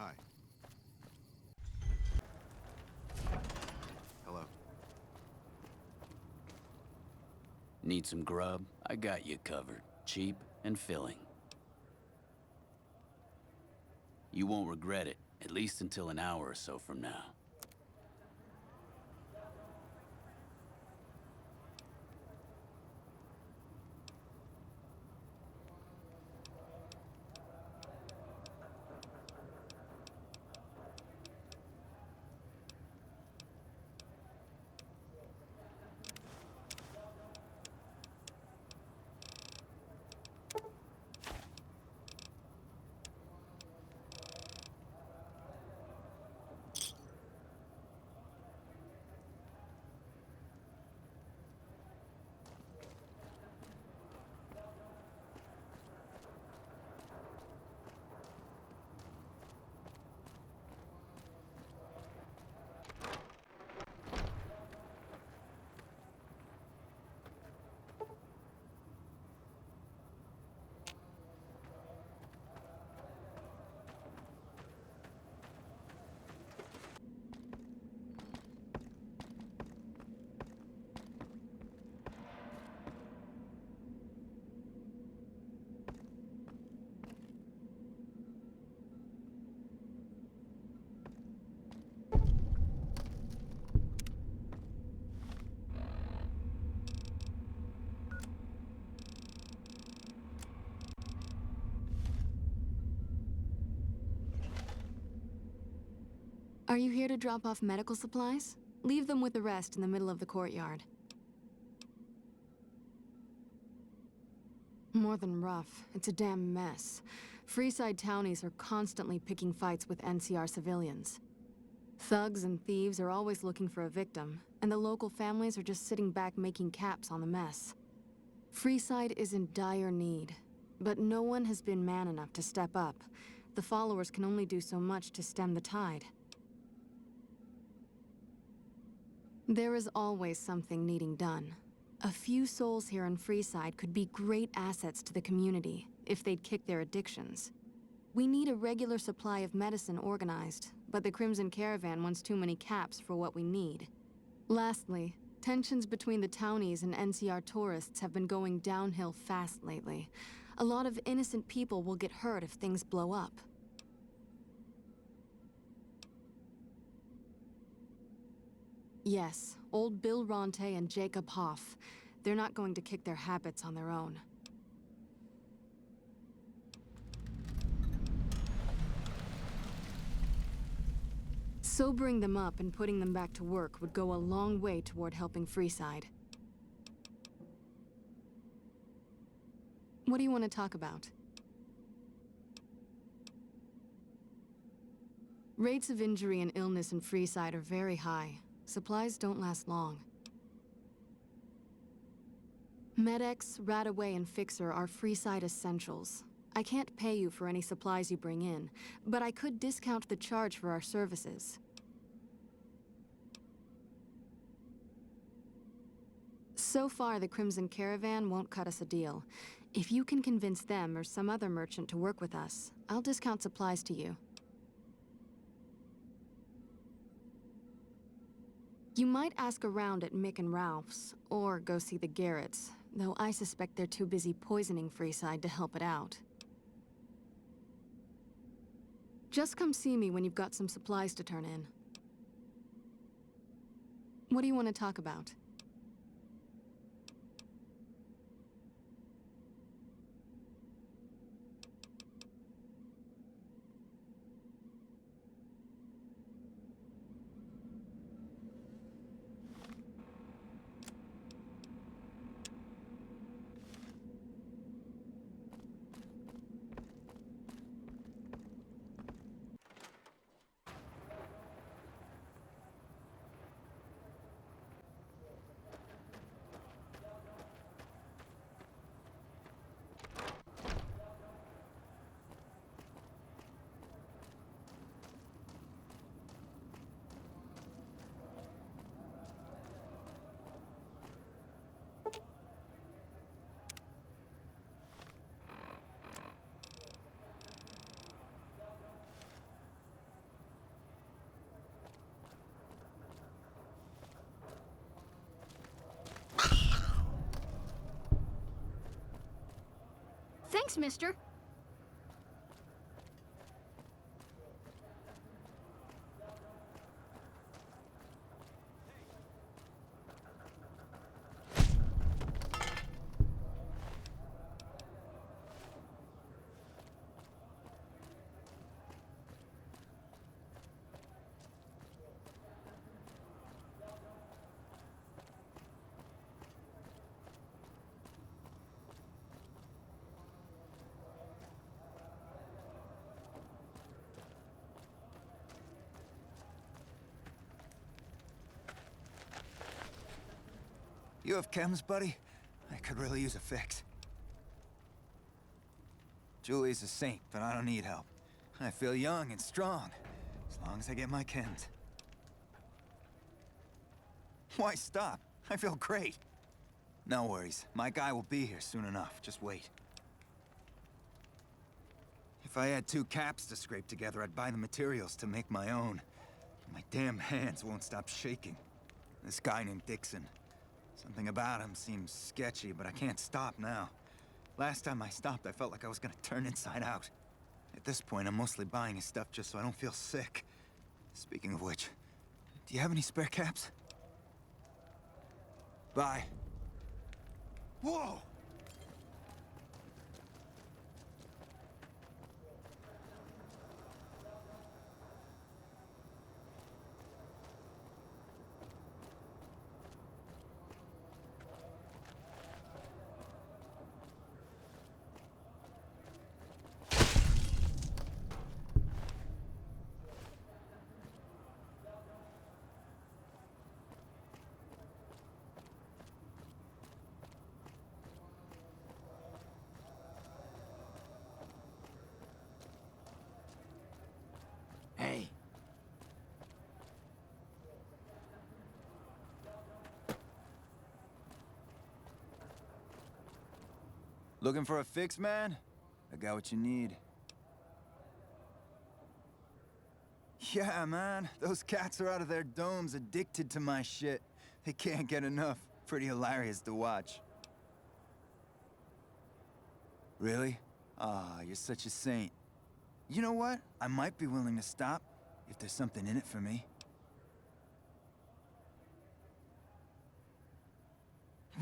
Hi. Hello. Need some grub? I got you covered. Cheap and filling. You won't regret it, at least until an hour or so from now. Are you here to drop off medical supplies? Leave them with the rest in the middle of the courtyard. More than rough, it's a damn mess. Freeside townies are constantly picking fights with NCR civilians. Thugs and thieves are always looking for a victim, and the local families are just sitting back making caps on the mess. Freeside is in dire need, but no one has been man enough to step up. The followers can only do so much to stem the tide. There is always something needing done. A few souls here in Freeside could be great assets to the community if they'd kick their addictions. We need a regular supply of medicine organized, but the Crimson Caravan wants too many caps for what we need. Lastly, tensions between the townies and NCR tourists have been going downhill fast lately. A lot of innocent people will get hurt if things blow up. Yes, old Bill Ronte and Jacob Hoff. They're not going to kick their habits on their own. Sobering them up and putting them back to work would go a long way toward helping Freeside. What do you want to talk about? Rates of injury and illness in Freeside are very high. Supplies don't last long. Med-X, Radaway, and Fixer are Freeside essentials. I can't pay you for any supplies you bring in, but I could discount the charge for our services. So far, the Crimson Caravan won't cut us a deal. If you can convince them or some other merchant to work with us, I'll discount supplies to you. You might ask around at Mick and Ralph's, or go see the Garretts, though I suspect they're too busy poisoning Freeside to help it out. Just come see me when you've got some supplies to turn in. What do you want to talk about? Thanks, mister. You have chems, buddy? I could really use a fix. Julie's a saint, but I don't need help. I feel young and strong, as long as I get my chems. Why stop? I feel great. No worries. My guy will be here soon enough. Just wait. If I had 2 caps to scrape together, I'd buy the materials to make my own. My damn hands won't stop shaking. This guy named Dixon. Something about him seems sketchy, but I can't stop now. Last time I stopped, I felt like I was gonna turn inside out. At this point, I'm mostly buying his stuff just so I don't feel sick. Speaking of which, do you have any spare caps? Bye. Whoa! Hey. Looking for a fix, man? I got what you need. Yeah, man. Those cats are out of their domes addicted to my shit. They can't get enough. Pretty hilarious to watch. Really? Ah, you're such a saint. You know what? I might be willing to stop, if there's something in it for me.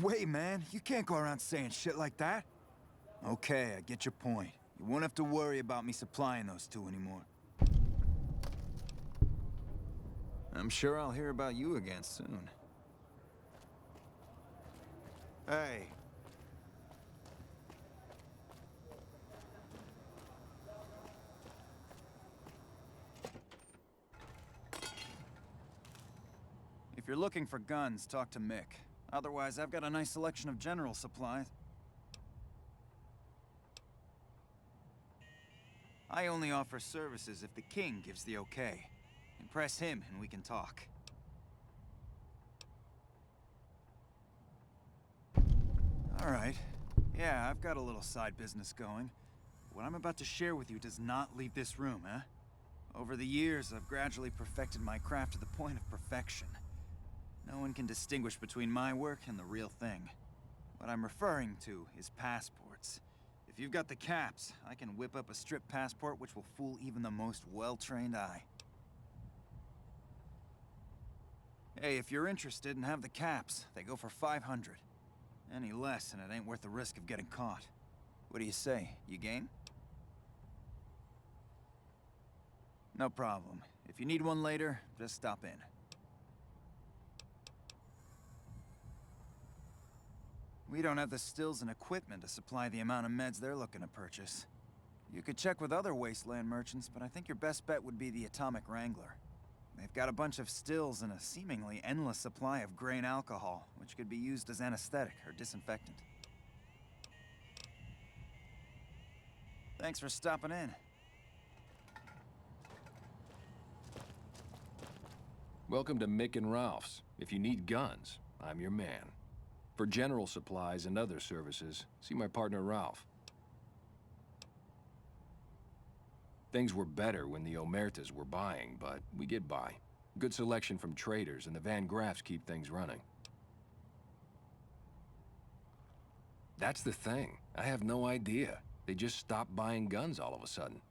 Wait, man. You can't go around saying shit like that. Okay, I get your point. You won't have to worry about me supplying those 2 anymore. I'm sure I'll hear about you again soon. Hey. If you're looking for guns, talk to Mick. Otherwise, I've got a nice selection of general supplies. I only offer services if the king gives the okay. Impress him and we can talk. All right. Yeah, I've got a little side business going. What I'm about to share with you does not leave this room, huh? Over the years, I've gradually perfected my craft to the point of perfection. No one can distinguish between my work and the real thing. What I'm referring to is passports. If you've got the caps, I can whip up a strip passport which will fool even the most well-trained eye. Hey, if you're interested and have the caps, they go for 500. Any less and it ain't worth the risk of getting caught. What do you say? You game? No problem. If you need one later, just stop in. We don't have the stills and equipment to supply the amount of meds they're looking to purchase. You could check with other wasteland merchants, but I think your best bet would be the Atomic Wrangler. They've got a bunch of stills and a seemingly endless supply of grain alcohol, which could be used as anesthetic or disinfectant. Thanks for stopping in. Welcome to Mick and Ralph's. If you need guns, I'm your man. For general supplies and other services, see my partner Ralph. Things were better when the Omertas were buying, but we get by. Good selection from traders, and the Van Graffs keep things running. That's the thing. I have no idea. They just stopped buying guns all of a sudden.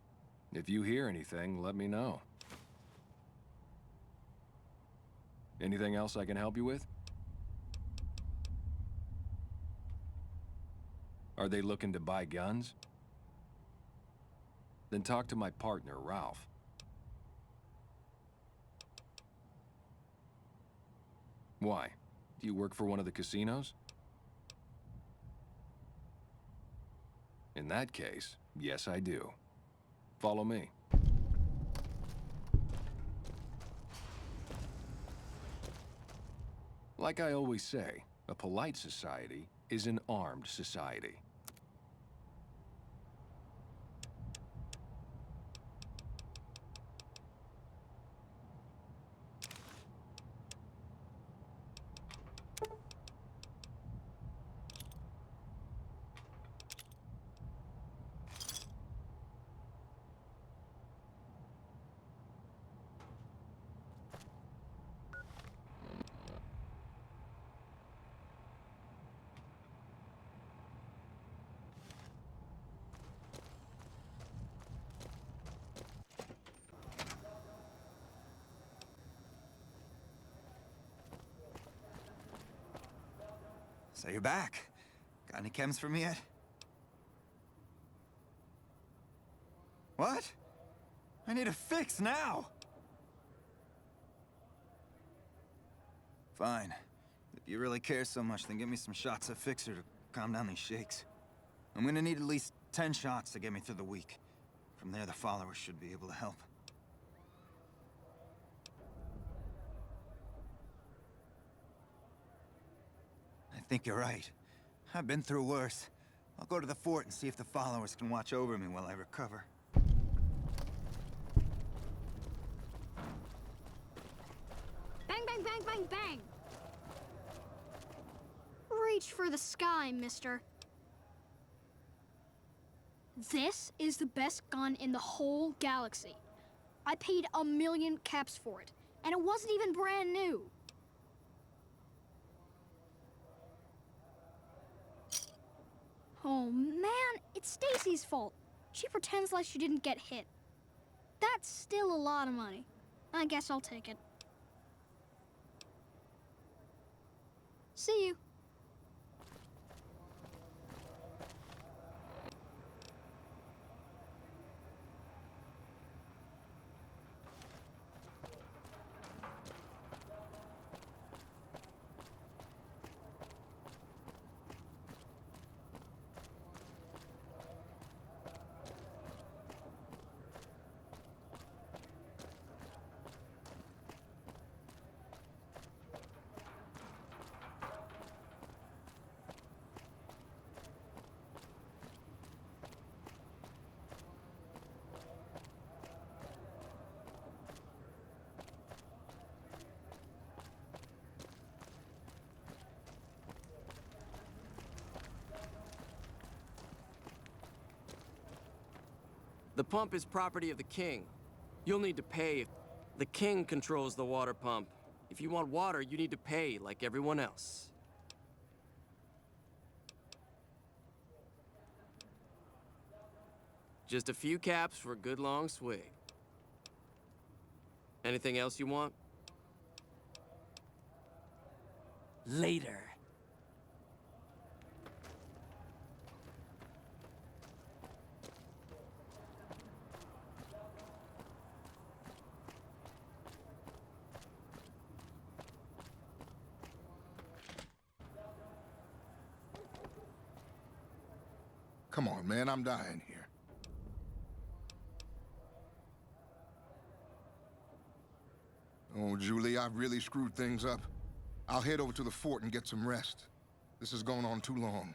If you hear anything, let me know. Anything else I can help you with? Are they looking to buy guns? Then talk to my partner, Ralph. Why? Do you work for one of the casinos? In that case, yes, I do. Follow me. Like I always say, a polite society is an armed society. So you're back. Got any chems for me yet? What? I need a fix now! Fine. If you really care so much, then give me some shots of Fixer to calm down these shakes. I'm gonna need at least 10 shots to get me through the week. From there, the followers should be able to help. I think you're right. I've been through worse. I'll go to the fort and see if the followers can watch over me while I recover. Bang, bang, bang, bang, bang! Reach for the sky, mister. This is the best gun in the whole galaxy. I paid 1,000,000 caps for it, and it wasn't even brand new. Oh man, it's Stacy's fault. She pretends like she didn't get hit. That's still a lot of money. I guess I'll take it. See you. The pump is property of the king. You'll need to pay. The king controls the water pump. If you want water, you need to pay like everyone else. Just a few caps for a good long swig. Anything else you want? Later. Come on, man, I'm dying here. Oh, Julie, I've really screwed things up. I'll head over to the fort and get some rest. This has gone on too long.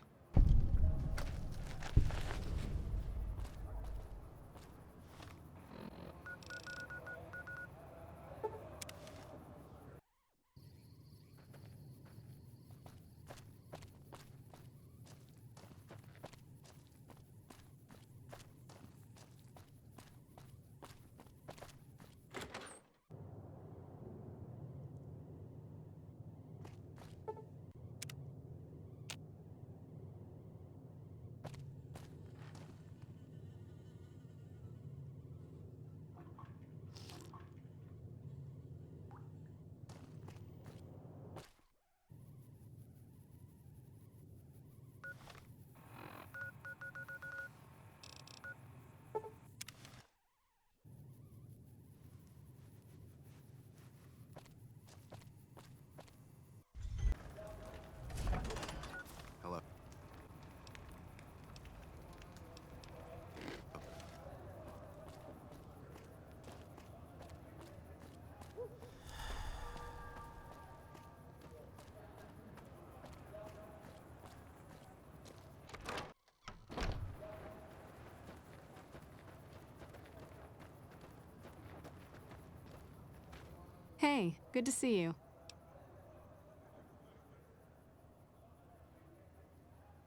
Hey, good to see you.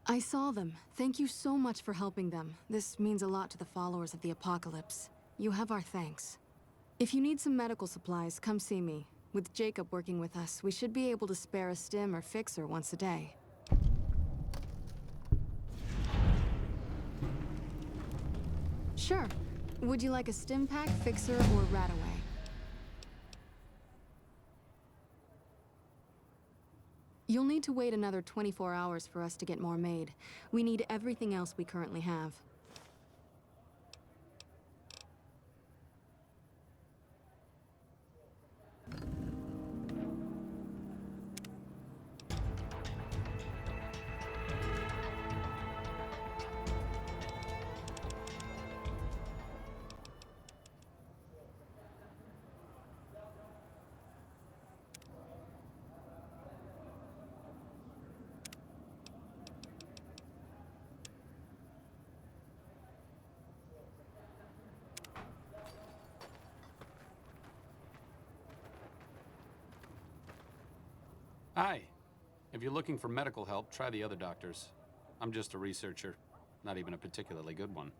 I saw them. Thank you so much for helping them. This means a lot to the followers of the apocalypse. You have our thanks. If you need some medical supplies, come see me. With Jacob working with us, we should be able to spare a stim or fixer once a day. Sure. Would you like a stim pack, fixer, or rataway? You'll need to wait another 24 hours for us to get more made. We need everything else we currently have. Hi. If you're looking for medical help, try the other doctors. I'm just a researcher, not even a particularly good one.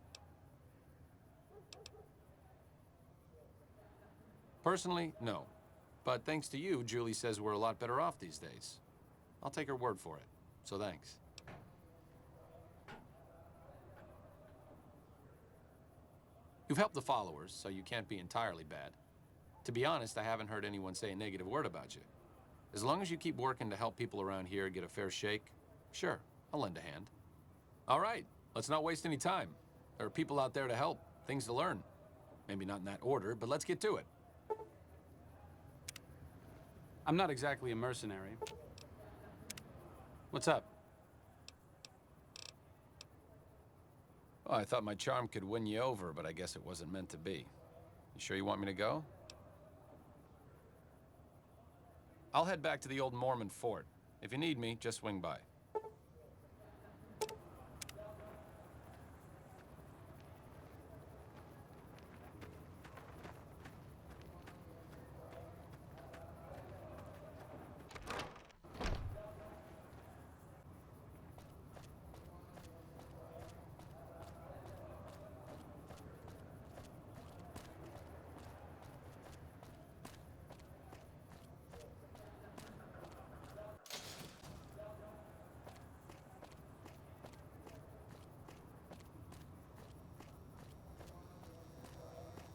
Personally, no. But thanks to you, Julie says we're a lot better off these days. I'll take her word for it, so thanks. You've helped the followers, so you can't be entirely bad. To be honest, I haven't heard anyone say a negative word about you. As long as you keep working to help people around here get a fair shake, sure, I'll lend a hand. All right, let's not waste any time. There are people out there to help, things to learn. Maybe not in that order, but let's get to it. I'm not exactly a mercenary. What's up? Oh, I thought my charm could win you over, but I guess it wasn't meant to be. You sure you want me to go? I'll head back to the old Mormon fort. If you need me, just swing by.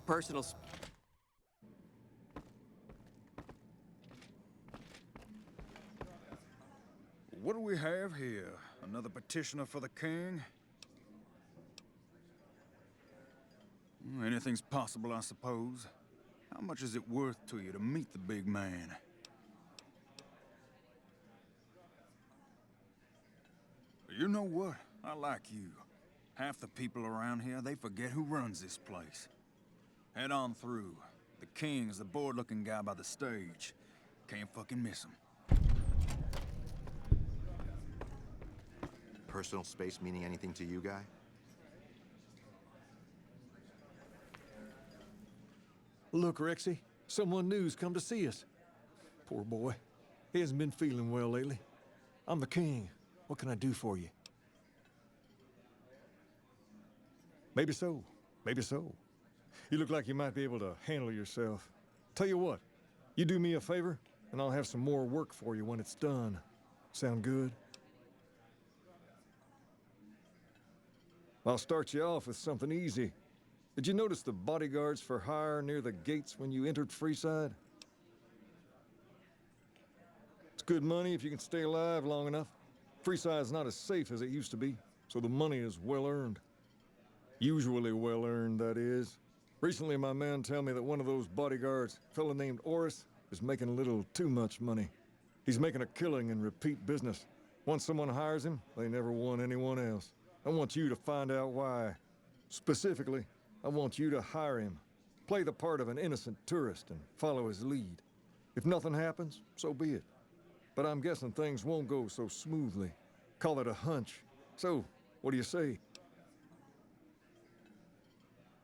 Personal. What do we have here? Another petitioner for the king? Anything's possible, I suppose. How much is it worth to you to meet the big man? You know what? I like you. Half the people around here, they forget who runs this place. Head on through. The king's the bored-looking guy by the stage. Can't fucking miss him. Personal space meaning anything to you, guy? Look, Rexy, someone new's come to see us. Poor boy. He hasn't been feeling well lately. I'm the king. What can I do for you? Maybe so. Maybe so. You look like you might be able to handle yourself. Tell you what, you do me a favor, and I'll have some more work for you when it's done. Sound good? I'll start you off with something easy. Did you notice the bodyguards for hire near the gates when you entered Freeside? It's good money if you can stay alive long enough. Freeside's not as safe as it used to be, so the money is well earned. Usually well earned, that is. Recently, my man tell me that one of those bodyguards, a fella named Oris, is making a little too much money. He's making a killing in repeat business. Once someone hires him, they never want anyone else. I want you to find out why. Specifically, I want you to hire him. Play the part of an innocent tourist and follow his lead. If nothing happens, so be it. But I'm guessing things won't go so smoothly. Call it a hunch. So, what do you say?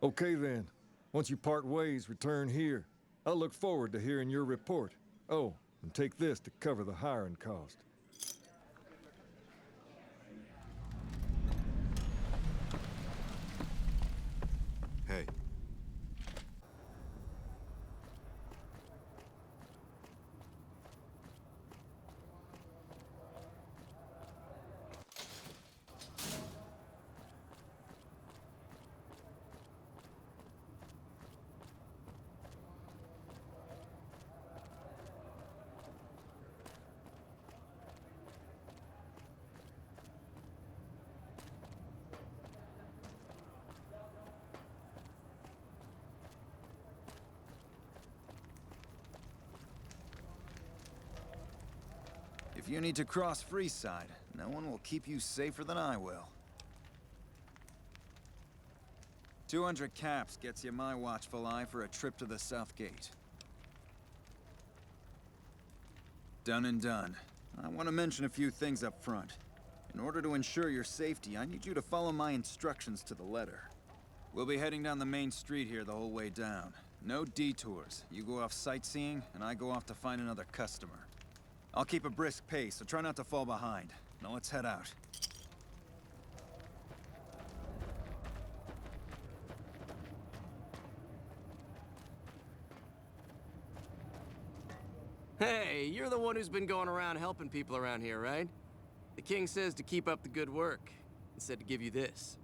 Okay then. Once you part ways, return here. I'll look forward to hearing your report. Oh, and take this to cover the hiring cost. Hey. If you need to cross Freeside, no one will keep you safer than I will. 200 caps gets you my watchful eye for a trip to the South Gate. Done and done. I want to mention a few things up front. In order to ensure your safety, I need you to follow my instructions to the letter. We'll be heading down the main street here the whole way down. No detours. You go off sightseeing, and I go off to find another customer. I'll keep a brisk pace, so try not to fall behind. Now let's head out. Hey, you're the one who's been going around helping people around here, right? The king says to keep up the good work, and said to give you this.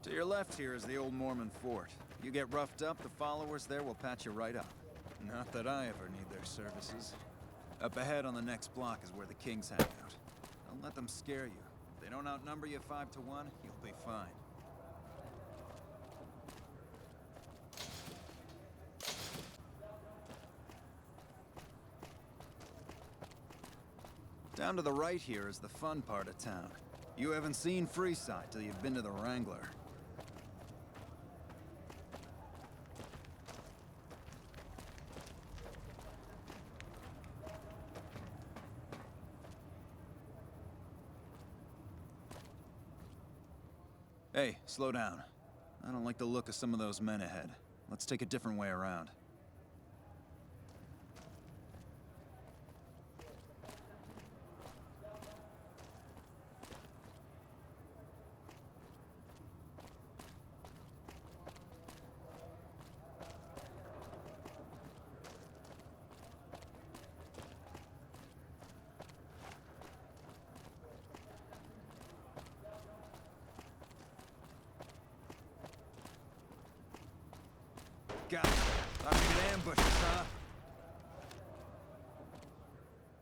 To your left here is the old Mormon fort. You get roughed up, the followers there will patch you right up. Not that I ever need their services. Up ahead on the next block is where the kings hang out. Don't let them scare you. If they don't outnumber you 5 to 1, you'll be fine. Down to the right here is the fun part of town. You haven't seen Freeside till you've been to the Wrangler. Hey, slow down. I don't like the look of some of those men ahead. Let's take a different way around. Got it. Thought we could ambush us, huh?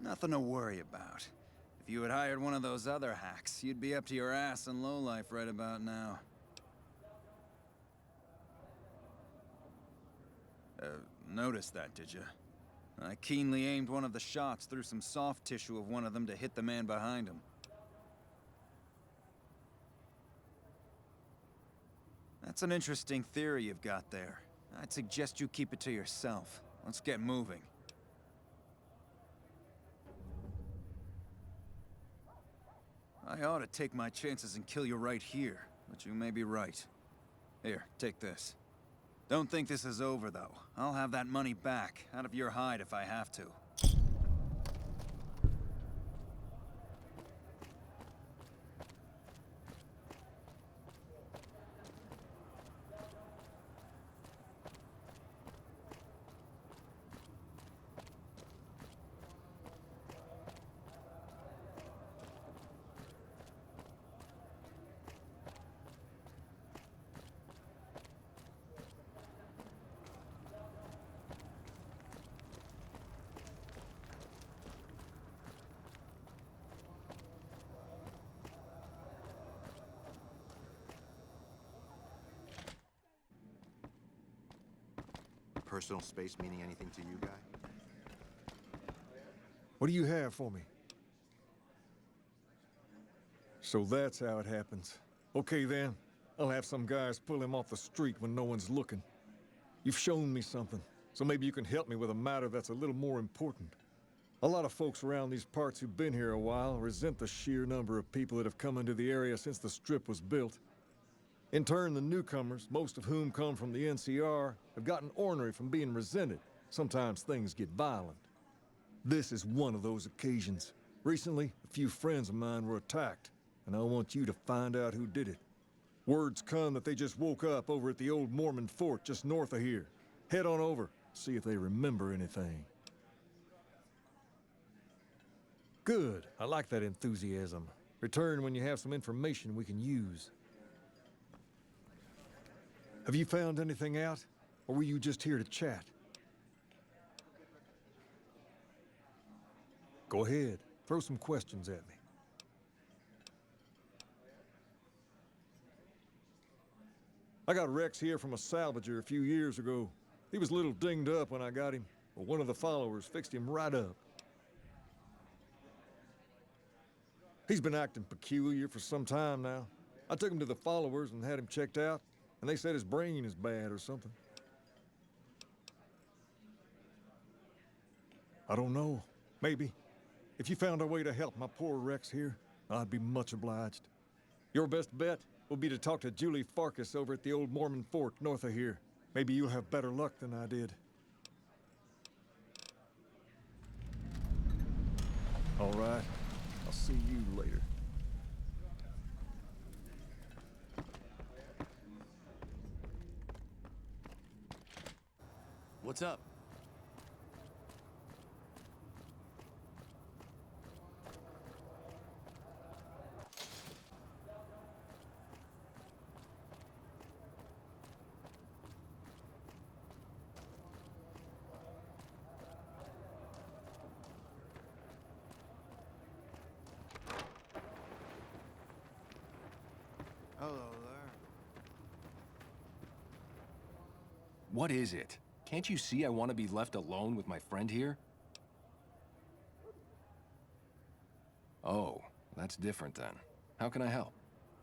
Nothing to worry about. If you had hired one of those other hacks, you'd be up to your ass in lowlife right about now. Noticed that, did you? I keenly aimed one of the shots through some soft tissue of one of them to hit the man behind him. That's an interesting theory you've got there. I'd suggest you keep it to yourself. Let's get moving. I ought to take my chances and kill you right here, but you may be right. Here, take this. Don't think this is over, though. I'll have that money back, out of your hide if I have to. Personal space meaning anything to you, guy? What do you have for me? So that's how it happens. Okay then, I'll have some guys pull him off the street when no one's looking. You've shown me something, so maybe you can help me with a matter that's a little more important. A lot of folks around these parts who've been here a while resent the sheer number of people that have come into the area since the Strip was built. In turn, the newcomers, most of whom come from the NCR, have gotten ornery from being resented. Sometimes things get violent. This is one of those occasions. Recently, a few friends of mine were attacked, and I want you to find out who did it. Words come that they just woke up over at the old Mormon fort just north of here. Head on over, see if they remember anything. Good. I like that enthusiasm. Return when you have some information we can use. Have you found anything out, or were you just here to chat? Go ahead. Throw some questions at me. I got Rex here from a salvager a few years ago. He was a little dinged up when I got him, but one of the followers fixed him right up. He's been acting peculiar for some time now. I took him to the followers and had him checked out, and they said his brain is bad or something. I don't know. Maybe. If you found a way to help my poor Rex here, I'd be much obliged. Your best bet will be to talk to Julie Farkas over at the old Mormon fort north of here. Maybe you'll have better luck than I did. All right. I'll see you later. What's up? Hello there. What is it? Can't you see I want to be left alone with my friend here? Oh, that's different then. How can I help?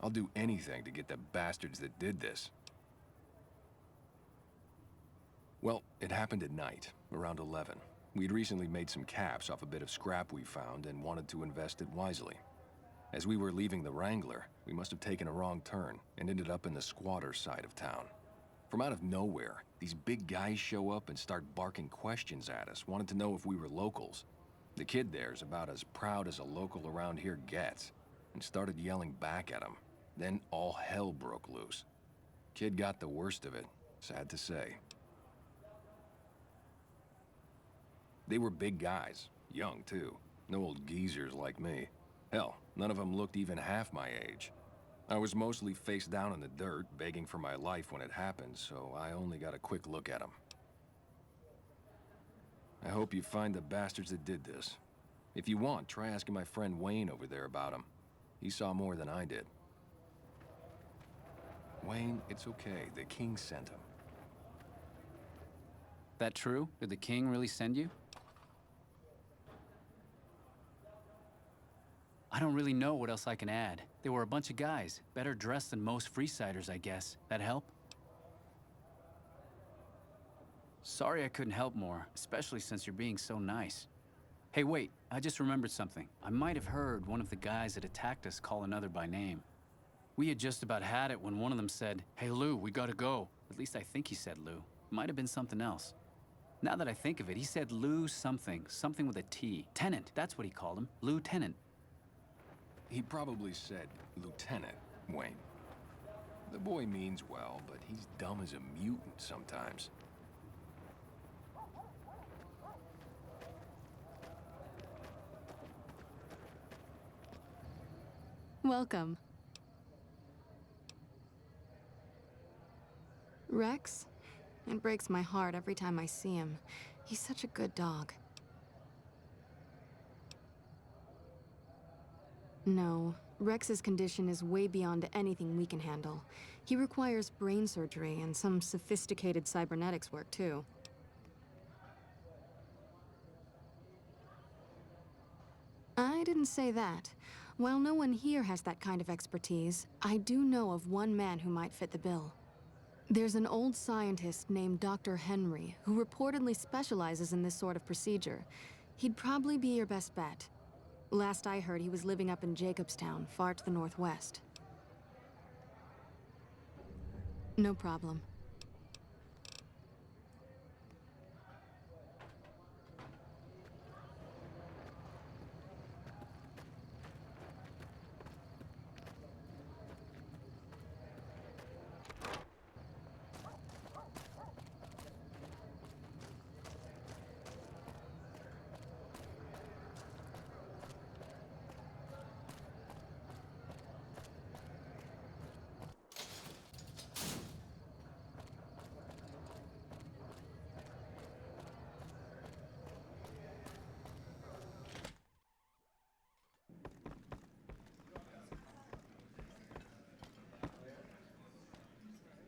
I'll do anything to get the bastards that did this. Well, it happened at night, around 11. We'd recently made some caps off a bit of scrap we found and wanted to invest it wisely. As we were leaving the Wrangler, we must have taken a wrong turn and ended up in the squatter side of town. From out of nowhere, these big guys show up and start barking questions at us, wanted to know if we were locals. The kid there's about as proud as a local around here gets, and started yelling back at him. Then all hell broke loose. Kid got the worst of it, sad to say. They were big guys, young too, no old geezers like me. Hell, none of them looked even half my age. I was mostly face down in the dirt, begging for my life when it happened, so I only got a quick look at them. I hope you find the bastards that did this. If you want, try asking my friend Wayne over there about him. He saw more than I did. Wayne, it's okay. The king sent him. That true? Did the king really send you? I don't really know what else I can add. They were a bunch of guys, better dressed than most Freesiders, I guess. That help? Sorry I couldn't help more, especially since you're being so nice. Hey, wait, I just remembered something. I might have heard one of the guys that attacked us call another by name. We had just about had it when one of them said, "Hey, Lou, we gotta go." At least I think he said Lou. Might have been something else. Now that I think of it, he said Lou something with a T. Tennant, that's what he called him. Lou Tennant. He probably said Lieutenant, Wayne. The boy means well, but he's dumb as a mutant sometimes. Welcome. Rex? It breaks my heart every time I see him. He's such a good dog. No, Rex's condition is way beyond anything we can handle. He requires brain surgery and some sophisticated cybernetics work, too. I didn't say that. While no one here has that kind of expertise, I do know of one man who might fit the bill. There's an old scientist named Dr. Henry who reportedly specializes in this sort of procedure. He'd probably be your best bet. Last I heard, he was living up in Jacobstown, far to the northwest. No problem.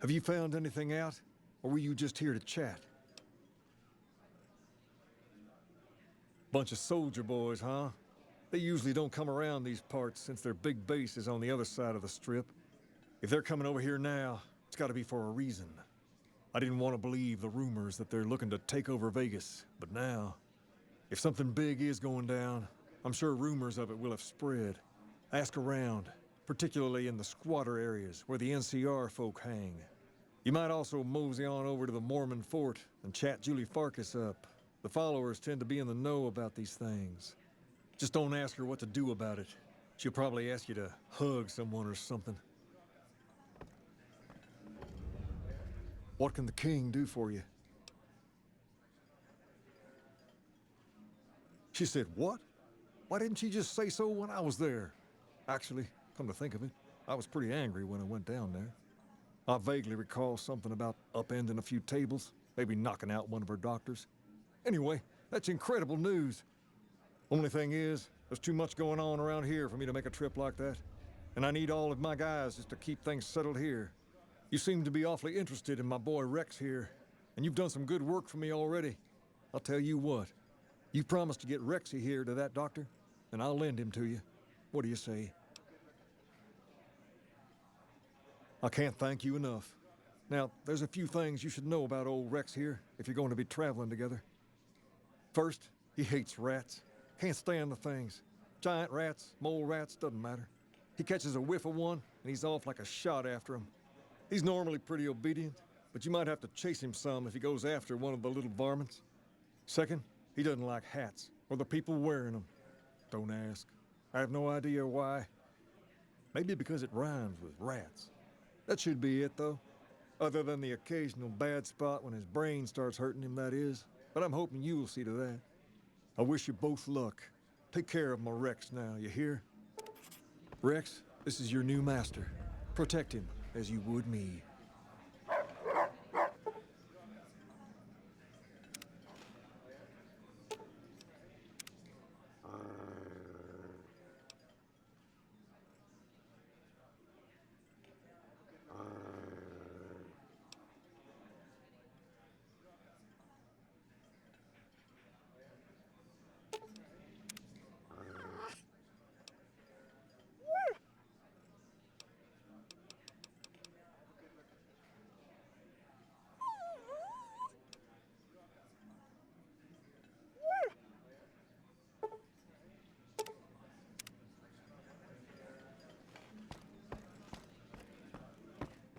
Have you found anything out? Or were you just here to chat? Bunch of soldier boys, huh? They usually don't come around these parts since their big base is on the other side of the strip. If they're coming over here now, it's gotta be for a reason. I didn't want to believe the rumors that they're looking to take over Vegas, but now, if something big is going down, I'm sure rumors of it will have spread. Ask around, particularly in the squatter areas where the NCR folk hang. You might also mosey on over to the Mormon fort and chat Julie Farkas up. The followers tend to be in the know about these things. Just don't ask her what to do about it. She'll probably ask you to hug someone or something. What can the king do for you? She said, what? Why didn't she just say so when I was there? Actually, come to think of it, I was pretty angry when I went down there. I vaguely recall something about upending a few tables, maybe knocking out one of her doctors. Anyway, that's incredible news. Only thing is, there's too much going on around here for me to make a trip like that. And I need all of my guys just to keep things settled here. You seem to be awfully interested in my boy Rex here, and you've done some good work for me already. I'll tell you what, you promised to get Rexy here to that doctor, and I'll lend him to you. What do you say? I can't thank you enough. Now, there's a few things you should know about old Rex here if you're going to be traveling together. First, he hates rats. Can't stand the things. Giant rats, mole rats, doesn't matter. He catches a whiff of one, and he's off like a shot after him. He's normally pretty obedient, but you might have to chase him some if he goes after one of the little varmints. Second, he doesn't like hats, or the people wearing them. Don't ask. I have no idea why. Maybe because it rhymes with rats. That should be it, though. Other than the occasional bad spot when his brain starts hurting him, that is. But I'm hoping you'll see to that. I wish you both luck. Take care of my Rex now, you hear? Rex, this is your new master. Protect him as you would me.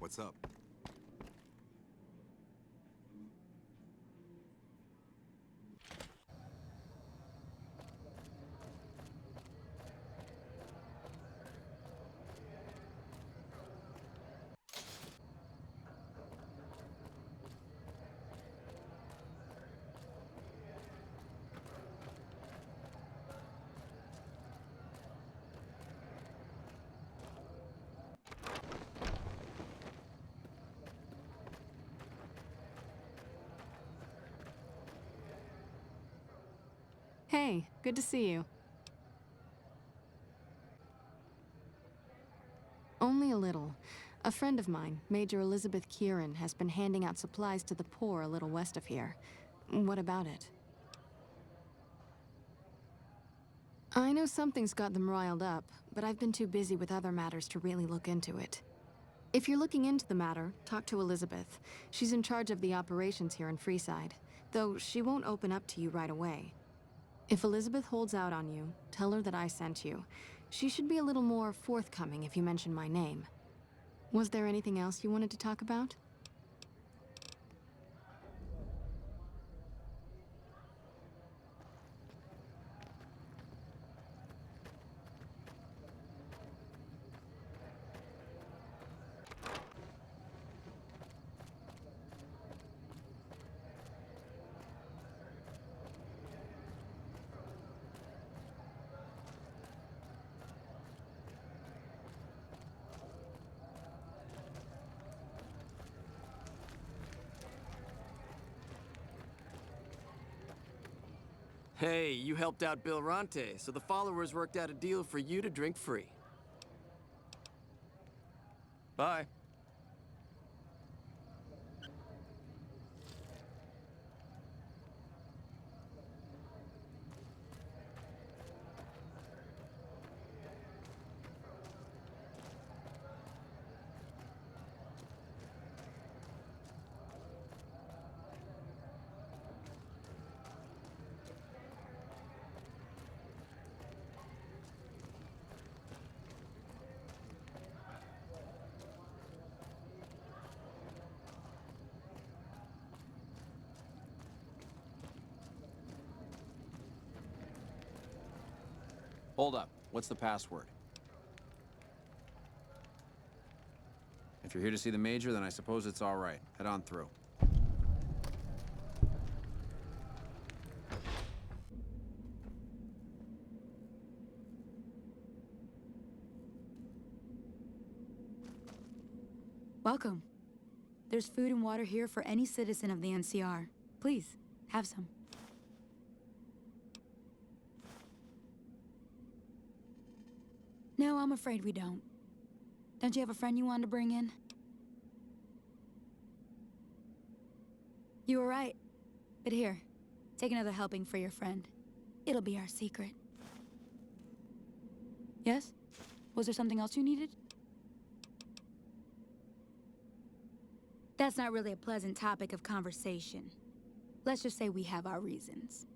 What's up? Hey, good to see you. Only a little. A friend of mine, Major Elizabeth Kieran, has been handing out supplies to the poor a little west of here. What about it? I know something's got them riled up, but I've been too busy with other matters to really look into it. If you're looking into the matter, talk to Elizabeth. She's in charge of the operations here in Freeside, though she won't open up to you right away. If Elizabeth holds out on you, tell her that I sent you. She should be a little more forthcoming if you mention my name. Was there anything else you wanted to talk about? Hey, you helped out Bill Ronte, so the followers worked out a deal for you to drink free. Bye. Hold up. What's the password? If you're here to see the Major, then I suppose it's all right. Head on through. Welcome. There's food and water here for any citizen of the NCR. Please, have some. No, I'm afraid we don't. Don't you have a friend you wanted to bring in? You were right. But here, take another helping for your friend. It'll be our secret. Yes? Was there something else you needed? That's not really a pleasant topic of conversation. Let's just say we have our reasons.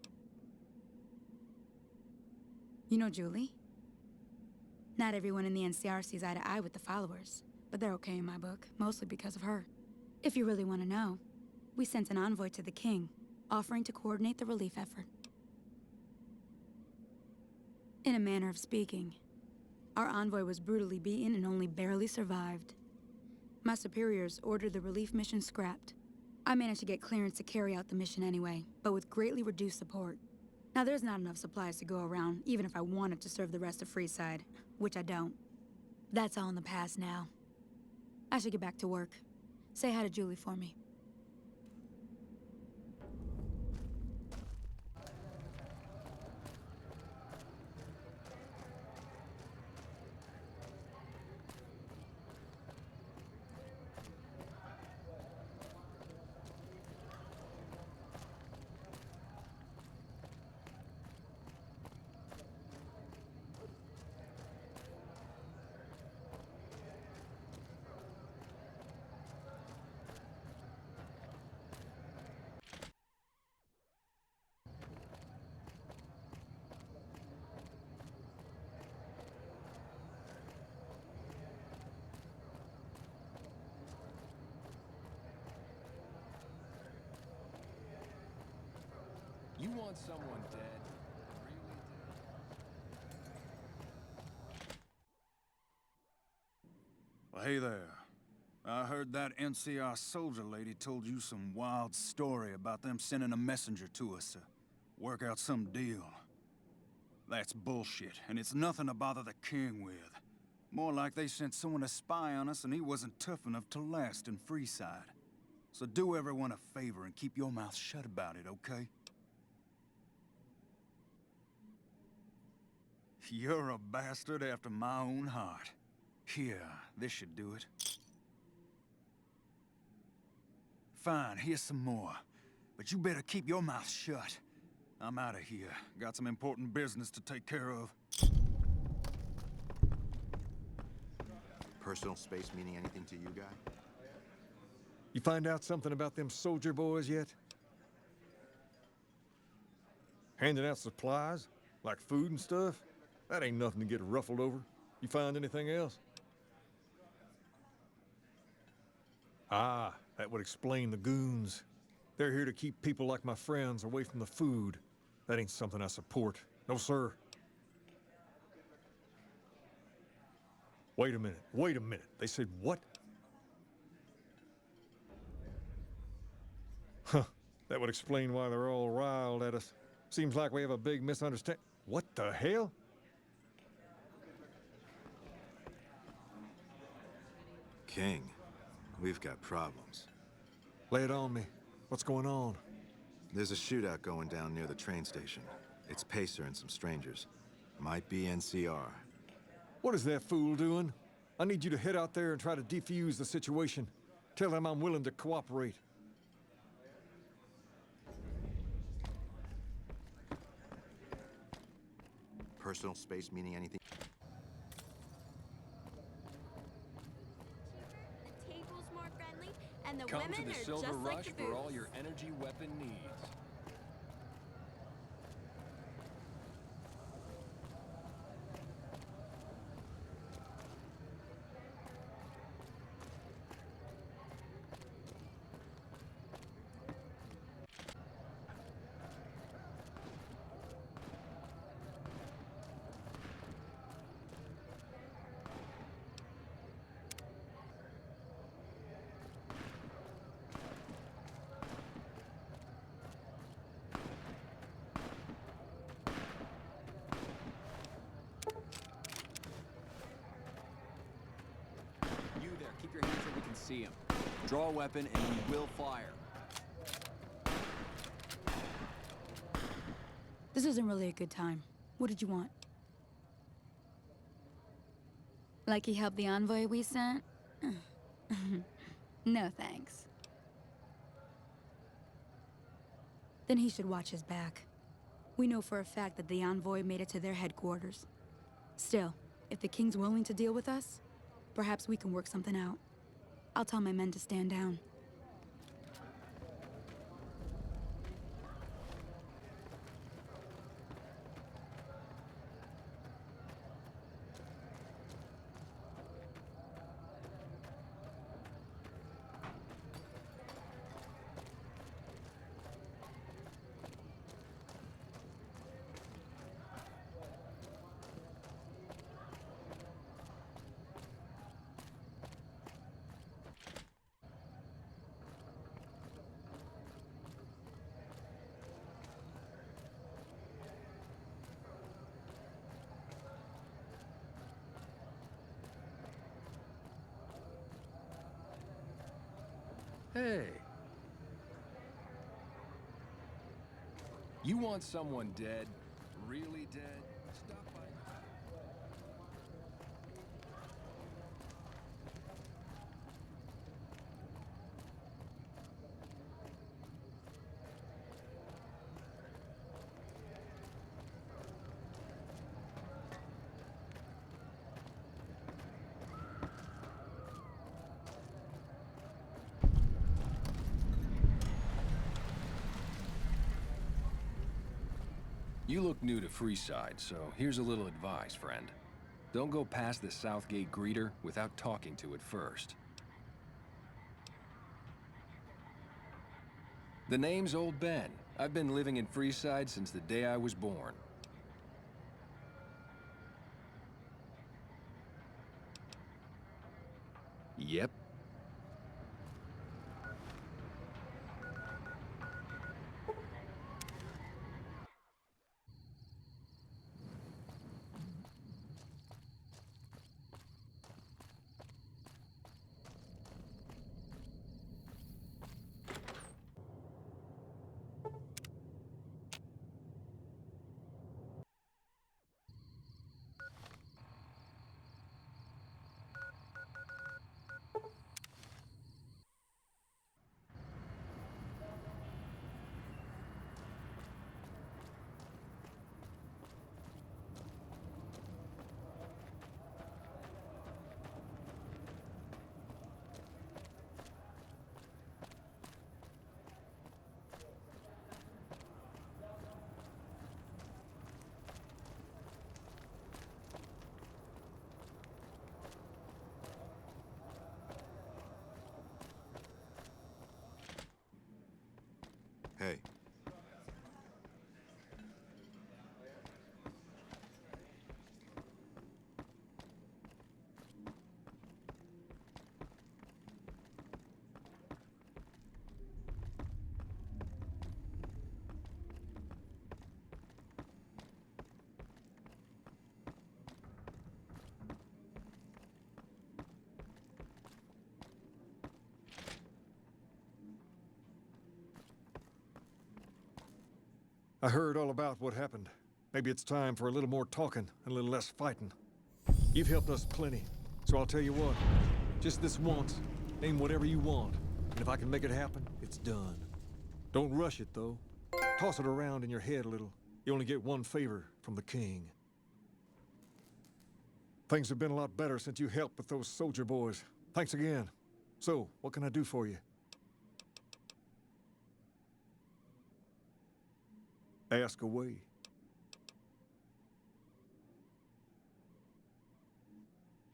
You know Julie? Not everyone in the NCR sees eye to eye with the followers, but they're okay in my book, mostly because of her. If you really want to know, we sent an envoy to the king, offering to coordinate the relief effort. In a manner of speaking, our envoy was brutally beaten and only barely survived. My superiors ordered the relief mission scrapped. I managed to get clearance to carry out the mission anyway, but with greatly reduced support. Now, there's not enough supplies to go around, even if I wanted to serve the rest of Freeside, which I don't. That's all in the past now. I should get back to work. Say hi to Julie for me. You want someone dead? Well, hey there. I heard that NCR soldier lady told you some wild story about them sending a messenger to us to work out some deal. That's bullshit, and it's nothing to bother the king with. More like they sent someone to spy on us and he wasn't tough enough to last in Freeside. So do everyone a favor and keep your mouth shut about it, okay? You're a bastard after my own heart. Here, this should do it. Fine, here's some more. But you better keep your mouth shut. I'm out of here. Got some important business to take care of. Personal space meaning anything to you, guy? You find out something about them soldier boys yet? Handing out supplies? Like food and stuff? That ain't nothing to get ruffled over. You find anything else? Ah, that would explain the goons. They're here to keep people like my friends away from the food. That ain't something I support. No, sir. Wait a minute. They said what? Huh, that would explain why they're all riled at us. Seems like we have a big misunderstanding. What the hell? King, we've got problems. Lay it on me. What's going on? There's a shootout going down near the train station. It's Pacer and some strangers. Might be NCR. What is that fool doing? I need you to head out there and try to defuse the situation. Tell them I'm willing to cooperate. Personal space meaning anything? The table's more friendly, and the Come women to the are Silver just Rush like the for all booths. your energy weapon needs. You there, keep your hands where we can see him. Draw a weapon and we will fire. This isn't really a good time. What did you want? Like he helped the envoy we sent? No thanks. Then he should watch his back. We know for a fact that the envoy made it to their headquarters. Still, if the king's willing to deal with us, perhaps we can work something out. I'll tell my men to stand down. Hey. You want someone dead? Really dead? Stop by. You look new to Freeside, so here's a little advice, friend. Don't go past the Southgate greeter without talking to it first. The name's Old Ben. I've been living in Freeside since the day I was born. Yep. I heard all about what happened. Maybe it's time for a little more talking and a little less fighting. You've helped us plenty, so I'll tell you what. Just this once, name whatever you want, and if I can make it happen, it's done. Don't rush it, though. Toss it around in your head a little. You only get one favor from the king. Things have been a lot better since you helped with those soldier boys. Thanks again. So, what can I do for you? Ask away.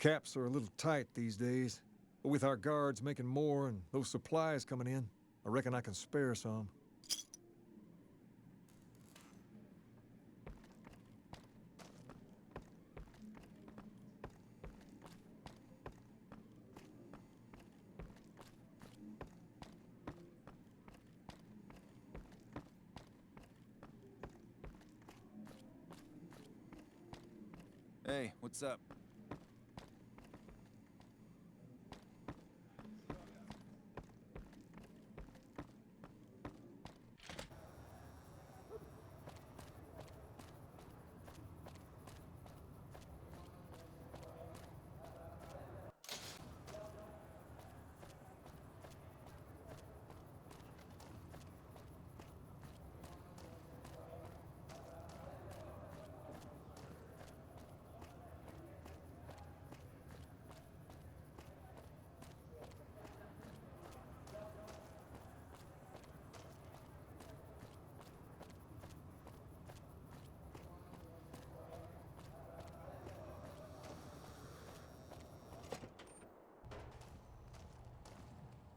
Caps are a little tight these days, but with our guards making more and those supplies coming in, I reckon I can spare some. Hey, what's up?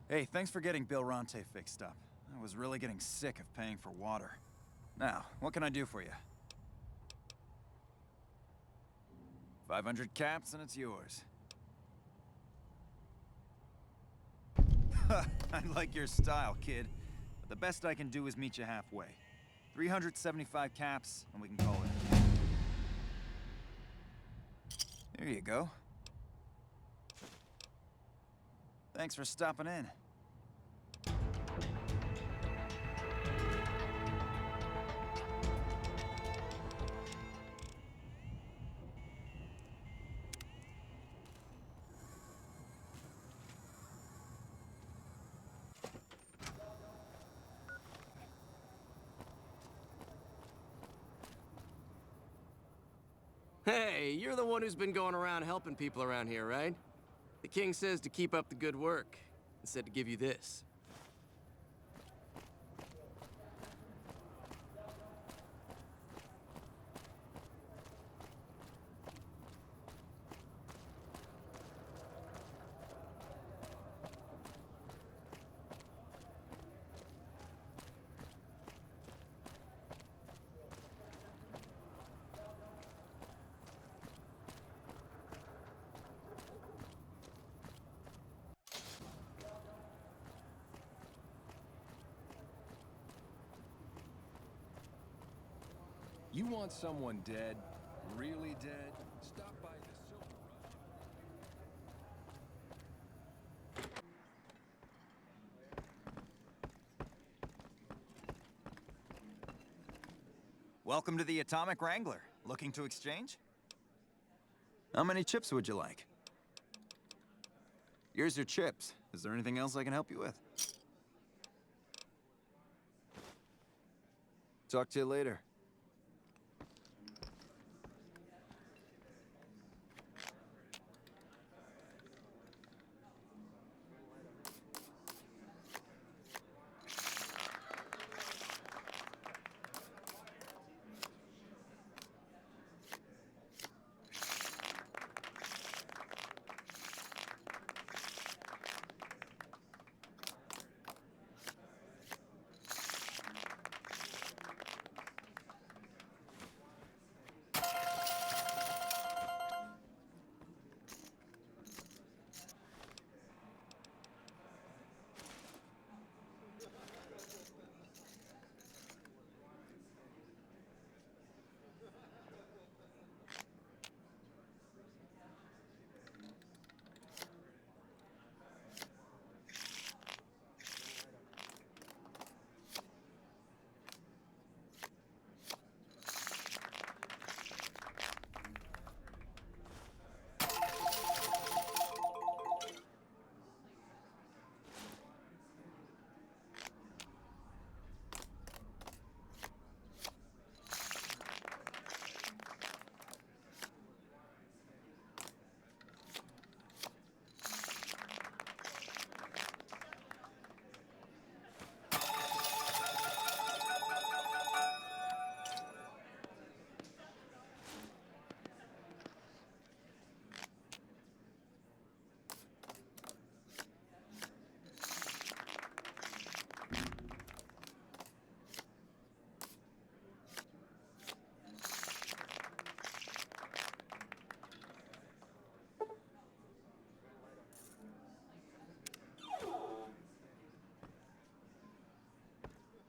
Hey, thanks for getting Bill Ronte fixed up. I was really getting sick of paying for water. Now, what can I do for you? 500 caps and it's yours. I like your style, kid. But the best I can do is meet you halfway. 375 caps, and we can call it. There you go. Thanks for stopping in. Hey, you're the one who's been going around helping people around here, right? The king says to keep up the good work, and said to give you this. You want someone dead? Really dead? Stop by the Silver Rush. Welcome to the Atomic Wrangler. Looking to exchange? How many chips would you like? Here's your chips. Is there anything else I can help you with? Talk to you later.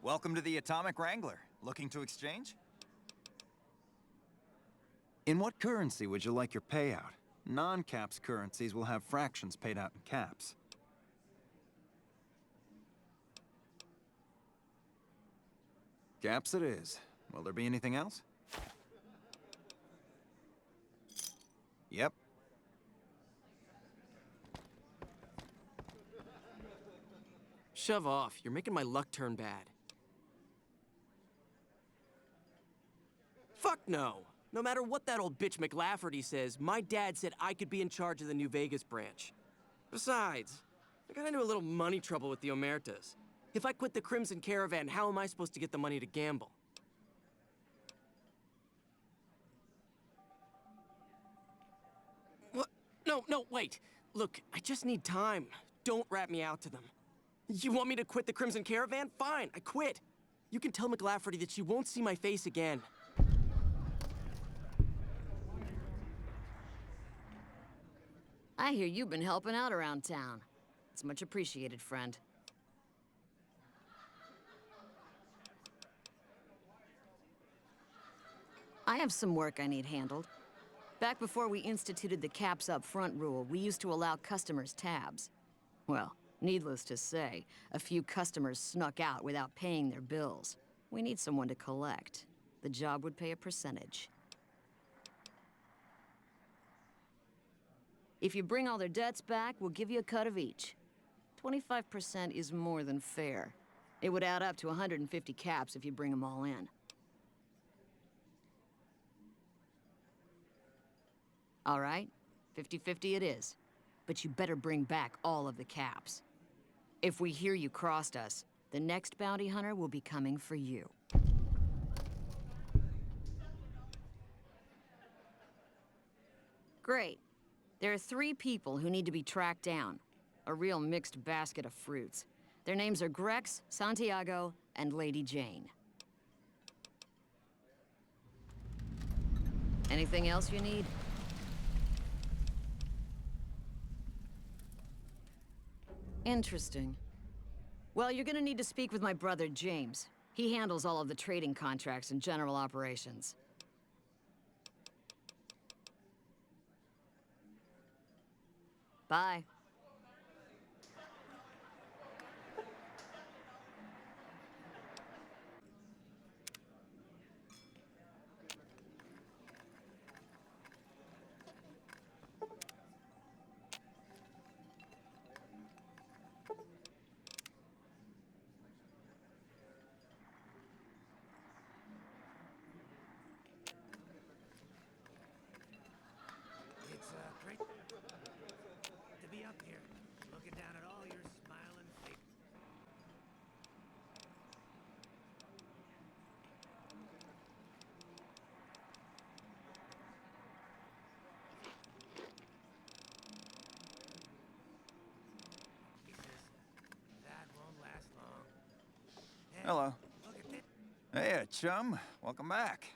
Welcome to the Atomic Wrangler. Looking to exchange? In what currency would you like your payout? Non-caps currencies will have fractions paid out in caps. Caps it is. Will there be anything else? Yep. Shove off. You're making my luck turn bad. Fuck no. No matter what that old bitch McLafferty says, my dad said I could be in charge of the New Vegas branch. Besides, I got into a little money trouble with the Omertas. If I quit the Crimson Caravan, how am I supposed to get the money to gamble? What? No, wait. Look, I just need time. Don't rat me out to them. You want me to quit the Crimson Caravan? Fine, I quit. You can tell McLafferty that she won't see my face again. I hear you've been helping out around town. It's much appreciated, friend. I have some work I need handled. Back before we instituted the caps up front rule, we used to allow customers tabs. Well, needless to say, a few customers snuck out without paying their bills. We need someone to collect. The job would pay a percentage. If you bring all their debts back, we'll give you a cut of each. 25% is more than fair. It would add up to 150 caps if you bring them all in. All right, 50-50 it is. But you better bring back all of the caps. If we hear you crossed us, the next bounty hunter will be coming for you. Great. There are 3 people who need to be tracked down. A real mixed basket of fruits. Their names are Grex, Santiago, and Lady Jane. Anything else you need? Interesting. Well, you're gonna need to speak with my brother, James. He handles all of the trading contracts and general operations. Bye. It's great to be up here, looking down at all your smiling faces. That won't last long. Hey, Hello. look at this. Hey, chum. Welcome back.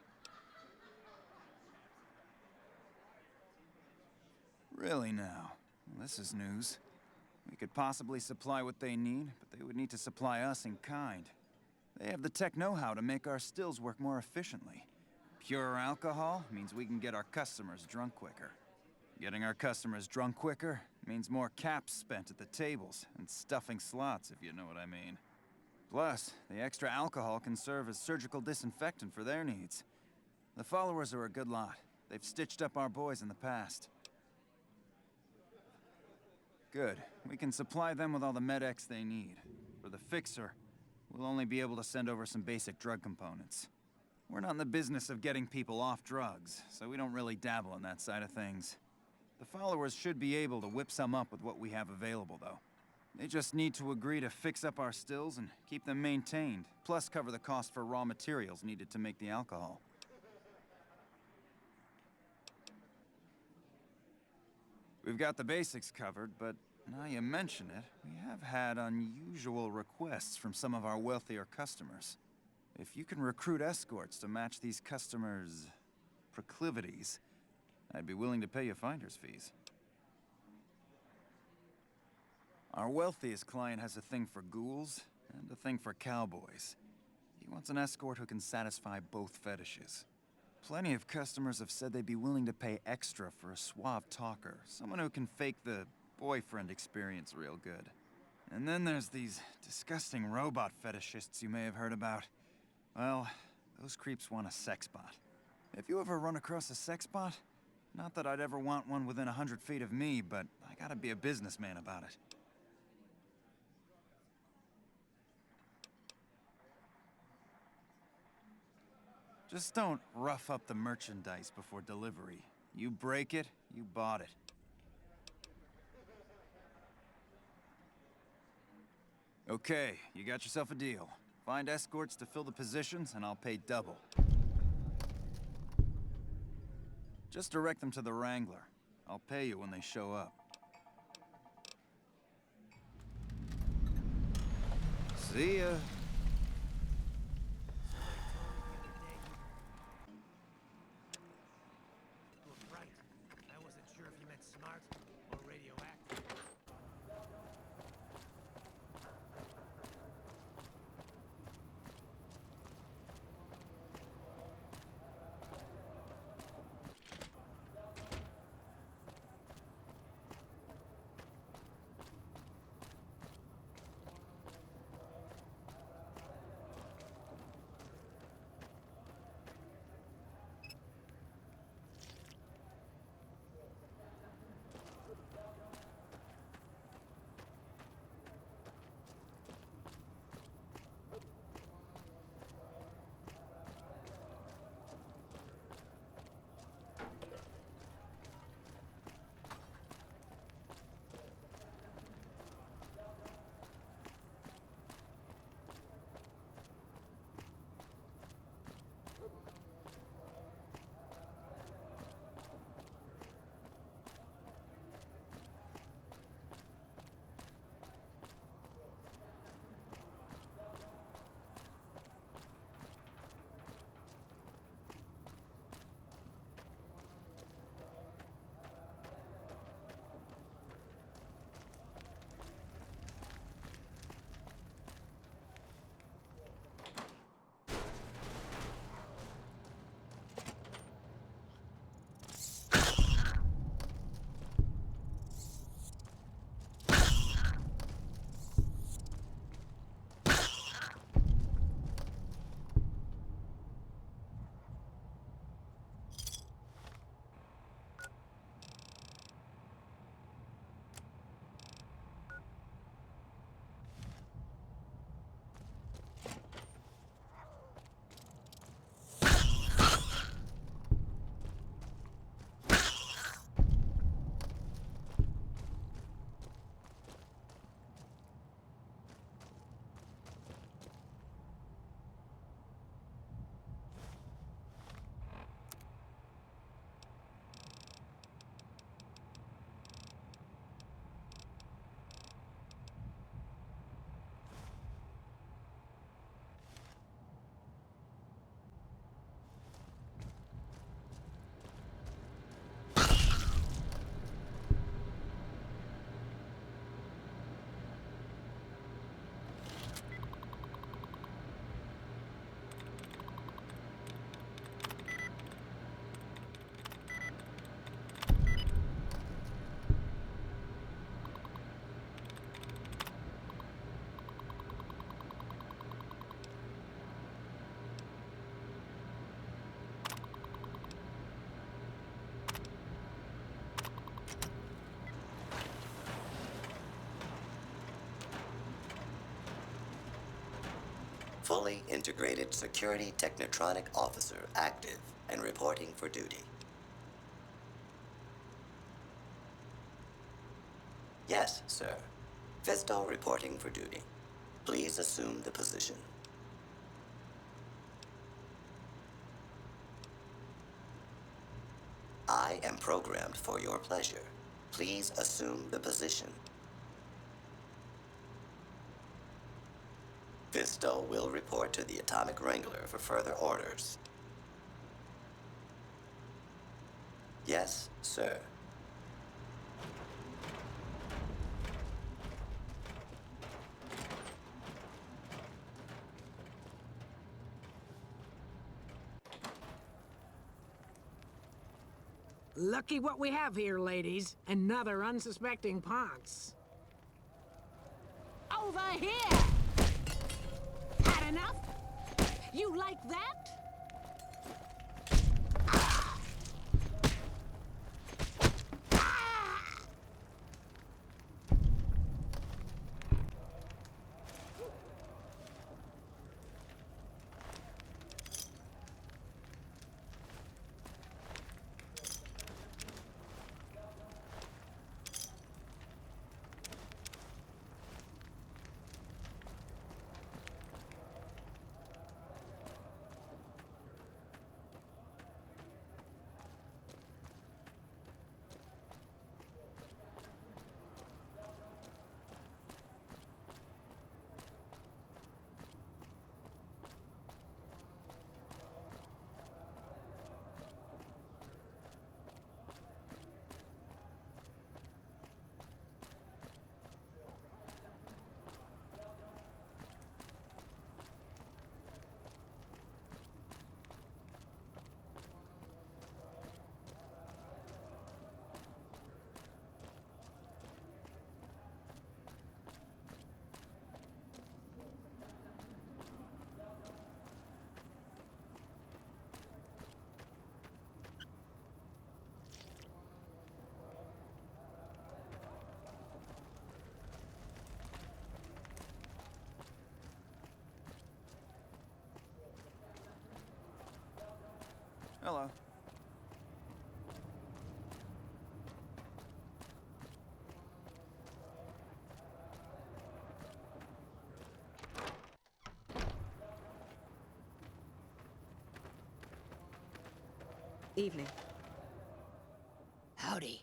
Really now? Well, this is news. We could possibly supply what they need, but they would need to supply us in kind. They have the tech know-how to make our stills work more efficiently. Pure alcohol means we can get our customers drunk quicker. Getting our customers drunk quicker means more caps spent at the tables and stuffing slots, if you know what I mean. Plus, the extra alcohol can serve as surgical disinfectant for their needs. The followers are a good lot. They've stitched up our boys in the past. Good. We can supply them with all the med-X they need. For the fixer, we'll only be able to send over some basic drug components. We're not in the business of getting people off drugs, so we don't really dabble in that side of things. The followers should be able to whip some up with what we have available, though. They just need to agree to fix up our stills and keep them maintained, plus cover the cost for raw materials needed to make the alcohol. We've got the basics covered, but now you mention it, we have had unusual requests from some of our wealthier customers. If you can recruit escorts to match these customers' proclivities, I'd be willing to pay you finder's fees. Our wealthiest client has a thing for ghouls and a thing for cowboys. He wants an escort who can satisfy both fetishes. Plenty of customers have said they'd be willing to pay extra for a suave talker, someone who can fake the boyfriend experience real good. And then there's these disgusting robot fetishists you may have heard about. Well, those creeps want a sex bot. If you ever run across a sex bot, not that I'd ever want one within 100 feet of me, but I gotta be a businessman about it. Just don't rough up the merchandise before delivery. You break it, you bought it. Okay, you got yourself a deal. Find escorts to fill the positions, and I'll pay double. Just direct them to the Wrangler. I'll pay you when they show up. See ya. Right. I wasn't sure if you meant smart or radioactive. Fully integrated security technotronic officer active and reporting for duty. Yes, sir. Fisto reporting for duty. Please assume the position. I am programmed for your pleasure. Please assume the position. Fisto will report to the Atomic Wrangler for further orders. Yes, sir. Lucky what we have here, ladies. Another unsuspecting Ponce. Over here! Had enough? You like that? Hello. Evening. Howdy.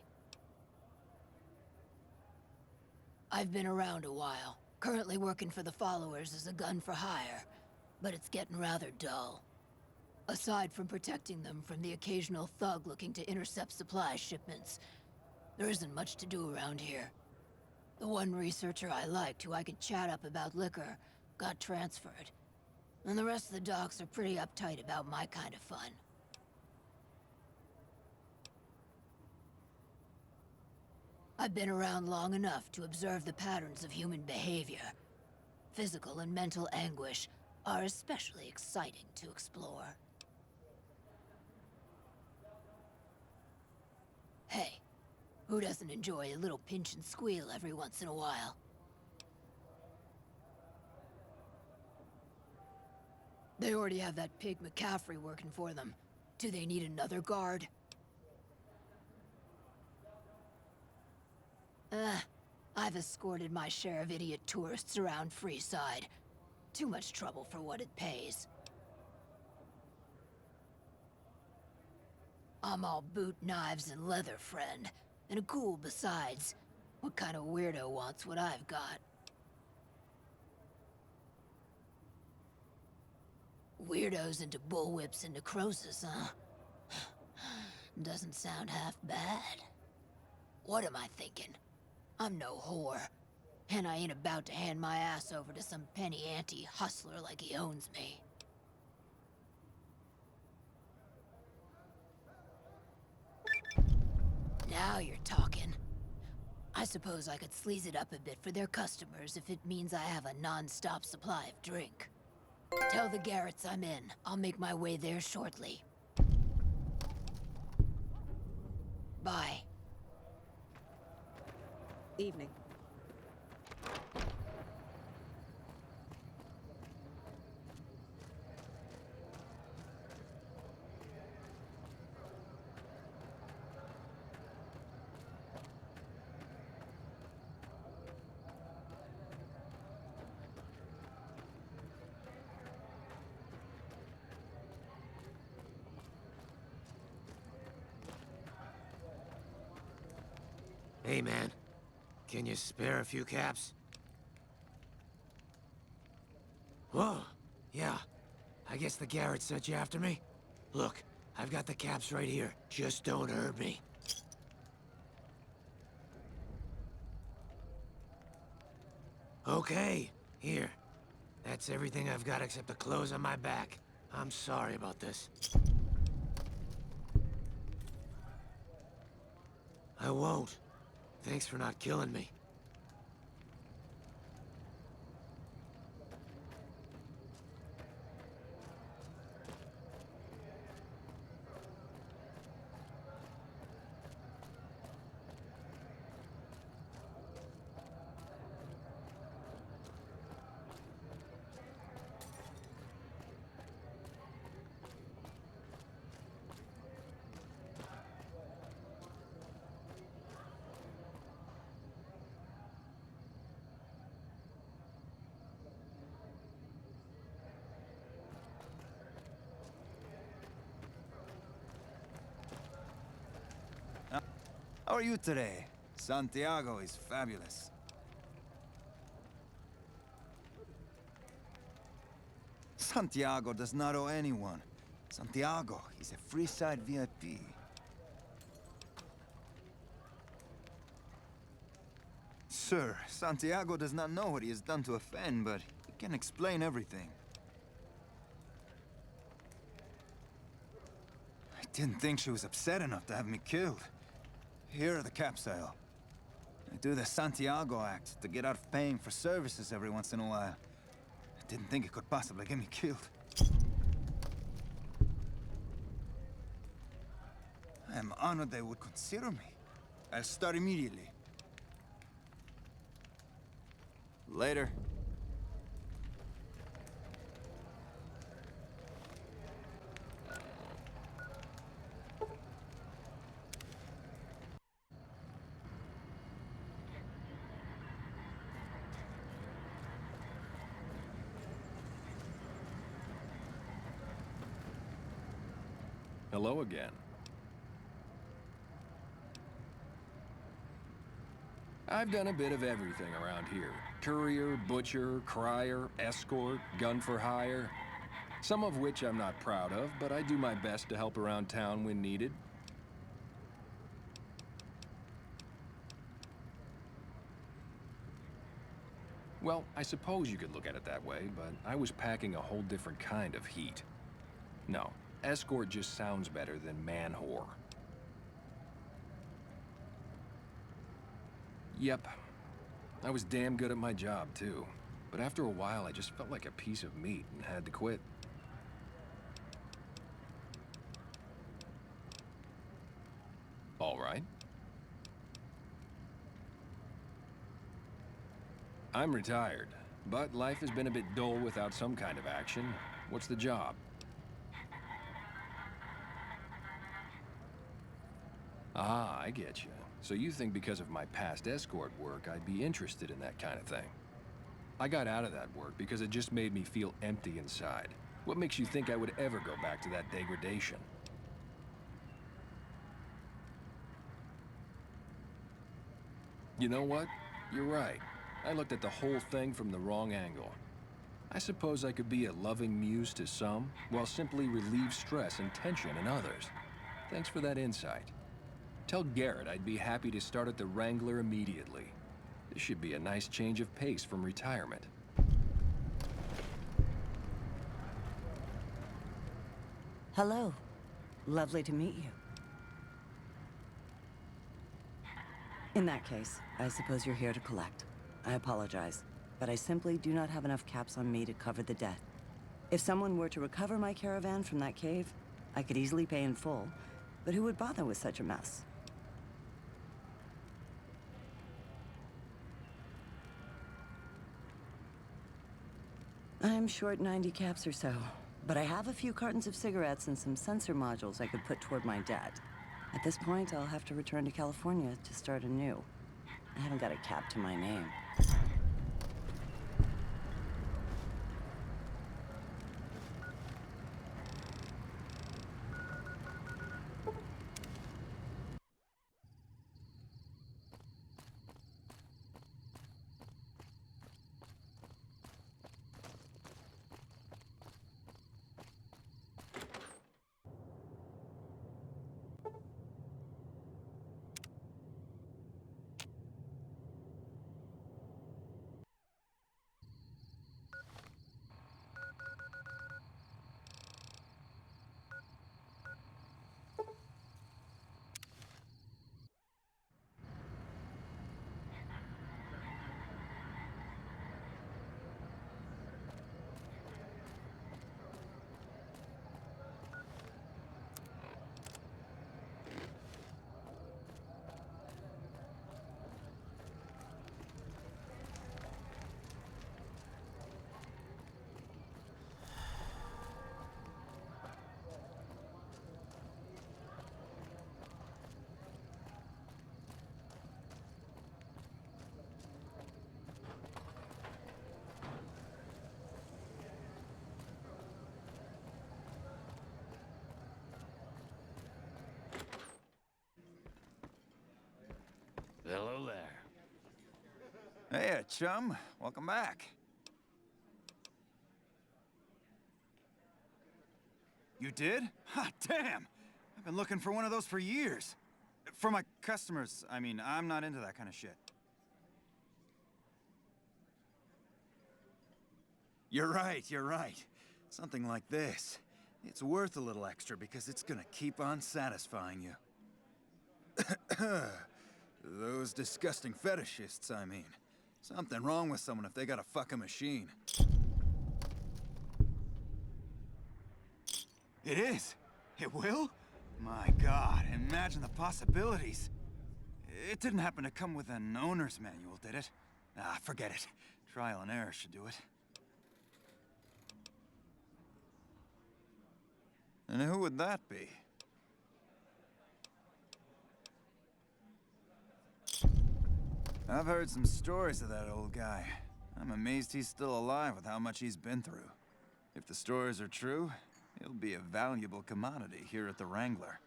I've been around a while. Currently working for the followers as a gun for hire, but it's getting rather dull. Aside from protecting them from the occasional thug looking to intercept supply shipments, there isn't much to do around here. The one researcher I liked, who I could chat up about liquor, got transferred. And the rest of the docs are pretty uptight about my kind of fun. I've been around long enough to observe the patterns of human behavior. Physical and mental anguish are especially exciting to explore. Hey, who doesn't enjoy a little pinch and squeal every once in a while? They already have that pig McCaffrey working for them. Do they need another guard? I've escorted my share of idiot tourists around Freeside. Too much trouble for what it pays. I'm all boot, knives, and leather, friend. And a ghoul besides. What kind of weirdo wants what I've got? Weirdos into bullwhips and necrosis, huh? Doesn't sound half bad. What am I thinking? I'm no whore. And I ain't about to hand my ass over to some penny ante hustler like he owns me. Now you're talking. I suppose I could sleaze it up a bit for their customers if it means I have a non-stop supply of drink. Tell the Garretts I'm in. I'll make my way there shortly. Bye. Evening. Hey, man. Can you spare a few caps? Whoa. Yeah. I guess the Garretts sent you after me? Look, I've got the caps right here. Just don't hurt me. Okay. Here. That's everything I've got except the clothes on my back. I'm sorry about this. I won't. Thanks for not killing me. How are you today? Santiago is fabulous. Santiago does not owe anyone. Santiago is a free-side VIP. Sir, Santiago does not know what he has done to offend, but he can explain everything. I didn't think she was upset enough to have me killed. Here are the capsule. I do the Santiago Act to get out of paying for services every once in a while. I didn't think it could possibly get me killed. I am honored they would consider me. I'll start immediately. Later. Hello again. I've done a bit of everything around here. Courier, butcher, crier, escort, gun for hire. Some of which I'm not proud of, but I do my best to help around town when needed. Well, I suppose you could look at it that way, but I was packing a whole different kind of heat. No, escort just sounds better than man-whore. Yep. I was damn good at my job, too. But after a while, I just felt like a piece of meat and had to quit. All right. I'm retired, but life has been a bit dull without some kind of action. What's the job? Ah, I get you. So you think because of my past escort work, I'd be interested in that kind of thing. I got out of that work because it just made me feel empty inside. What makes you think I would ever go back to that degradation? You know what? You're right. I looked at the whole thing from the wrong angle. I suppose I could be a loving muse to some, while simply relieve stress and tension in others. Thanks for that insight. Tell Garrett I'd be happy to start at the Wrangler immediately. This should be a nice change of pace from retirement. Hello. Lovely to meet you. In that case, I suppose you're here to collect. I apologize, but I simply do not have enough caps on me to cover the debt. If someone were to recover my caravan from that cave, I could easily pay in full, but who would bother with such a mess? I'm short 90 caps or so, but I have a few cartons of cigarettes and some sensor modules I could put toward my debt. At this point, I'll have to return to California to start anew. I haven't got a cap to my name. Hello there. Hey, chum. Welcome back. You did? Ha, damn! I've been looking for one of those for years. For my customers, I mean, I'm not into that kind of shit. You're right, you're right. Something like this. It's worth a little extra because it's gonna keep on satisfying you. Those disgusting fetishists, I mean. Something wrong with someone if they got a fucking machine. It is? It will? My God, imagine the possibilities. It didn't happen to come with an owner's manual, did it? Ah, forget it. Trial and error should do it. And who would that be? I've heard some stories of that old guy. I'm amazed he's still alive with how much he's been through. If the stories are true, he'll be a valuable commodity here at the Wrangler.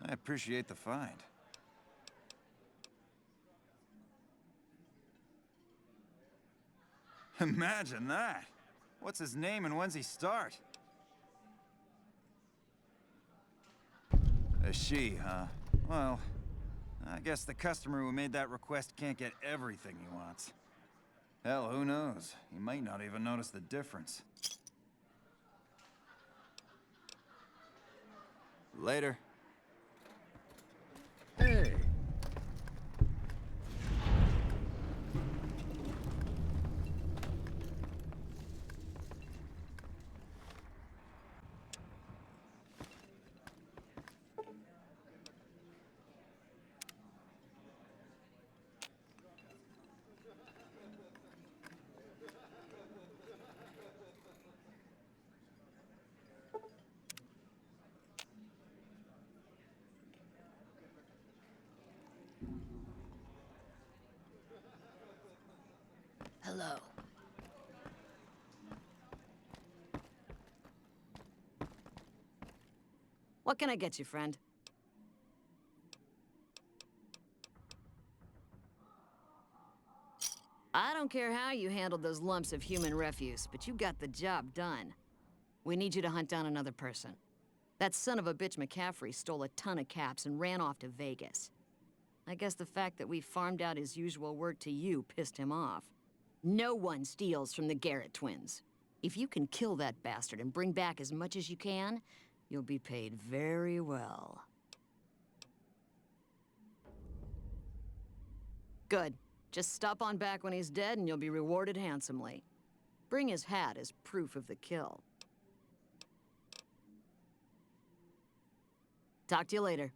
I appreciate the find. Imagine that! What's his name and when's he start? A she, huh? Well, I guess the customer who made that request can't get everything he wants. Hell, who knows? He might not even notice the difference. Later. Hey! Hello. What can I get you, friend? I don't care how you handled those lumps of human refuse, but you got the job done. We need you to hunt down another person. That son of a bitch McCaffrey stole a ton of caps and ran off to Vegas. I guess the fact that we farmed out his usual work to you pissed him off. No one steals from the Garrett twins. If you can kill that bastard and bring back as much as you can, you'll be paid very well. Good. Just stop on back when he's dead and you'll be rewarded handsomely. Bring his hat as proof of the kill. Talk to you later.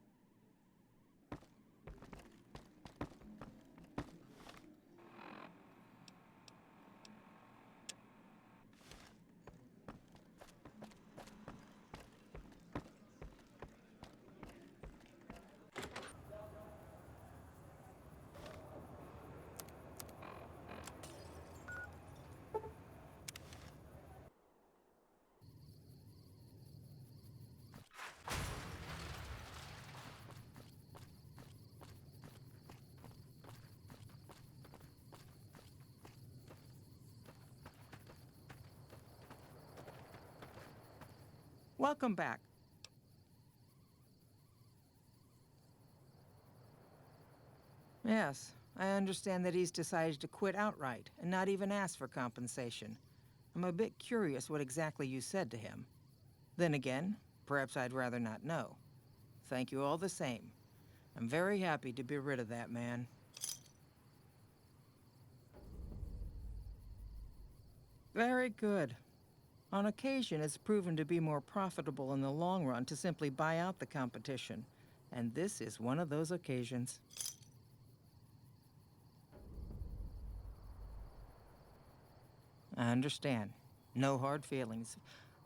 Welcome back. Yes, I understand that he's decided to quit outright and not even ask for compensation. I'm a bit curious what exactly you said to him. Then again, perhaps I'd rather not know. Thank you all the same. I'm very happy to be rid of that man. Very good. On occasion, it's proven to be more profitable in the long run to simply buy out the competition. And this is one of those occasions. I understand. No hard feelings.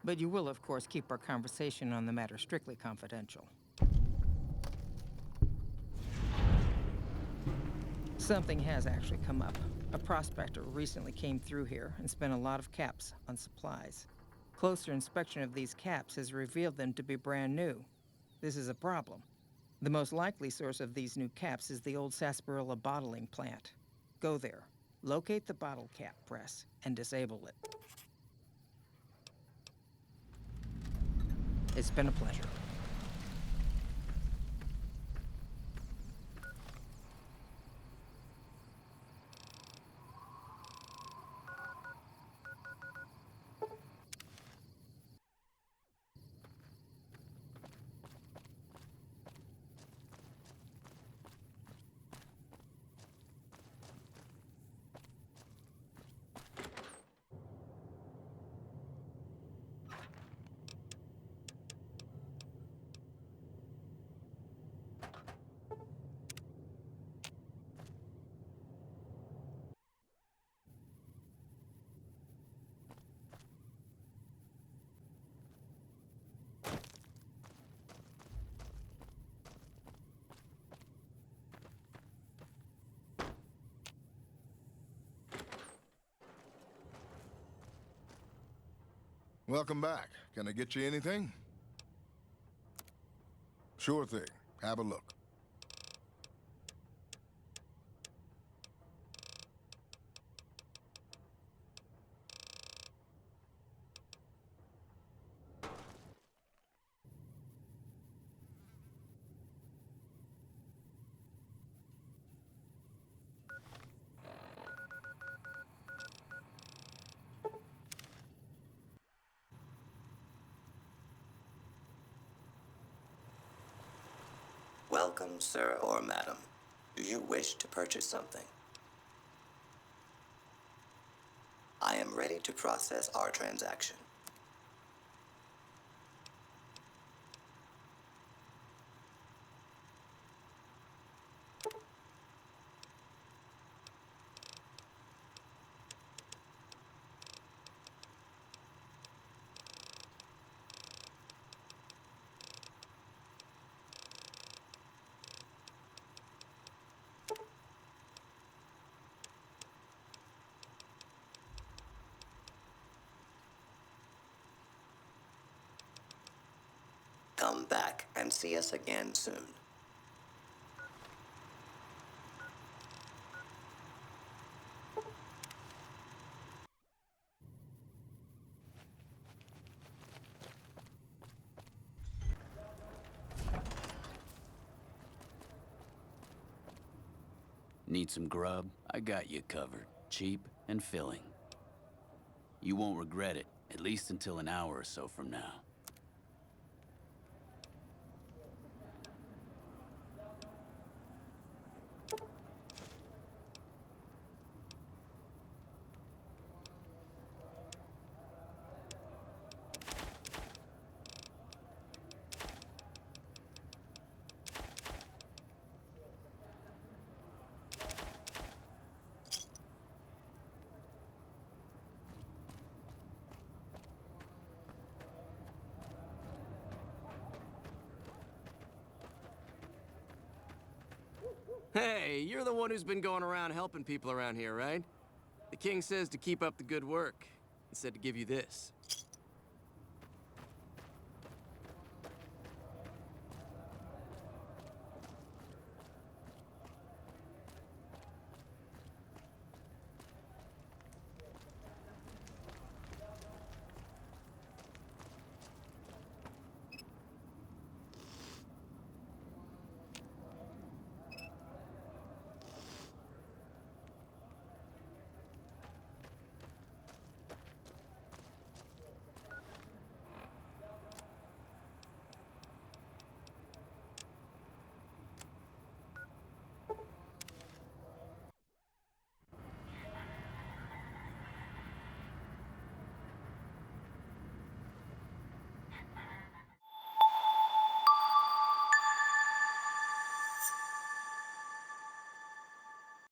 But you will, of course, keep our conversation on the matter strictly confidential. Something has actually come up. A prospector recently came through here and spent a lot of caps on supplies. Closer inspection of these caps has revealed them to be brand new. This is a problem. The most likely source of these new caps is the old sarsaparilla bottling plant. Go there, locate the bottle cap press, and disable it. It's been a pleasure. Welcome back. Can I get you anything? Sure thing. Have a look. Welcome, sir or madam. Do you wish to purchase something? I am ready to process our transaction. Come back and see us again soon. Need some grub? I got you covered. Cheap and filling. You won't regret it, at least until an hour or so from now. Hey, you're the one who's been going around helping people around here, right? The king says to keep up the good work. He said to give you this.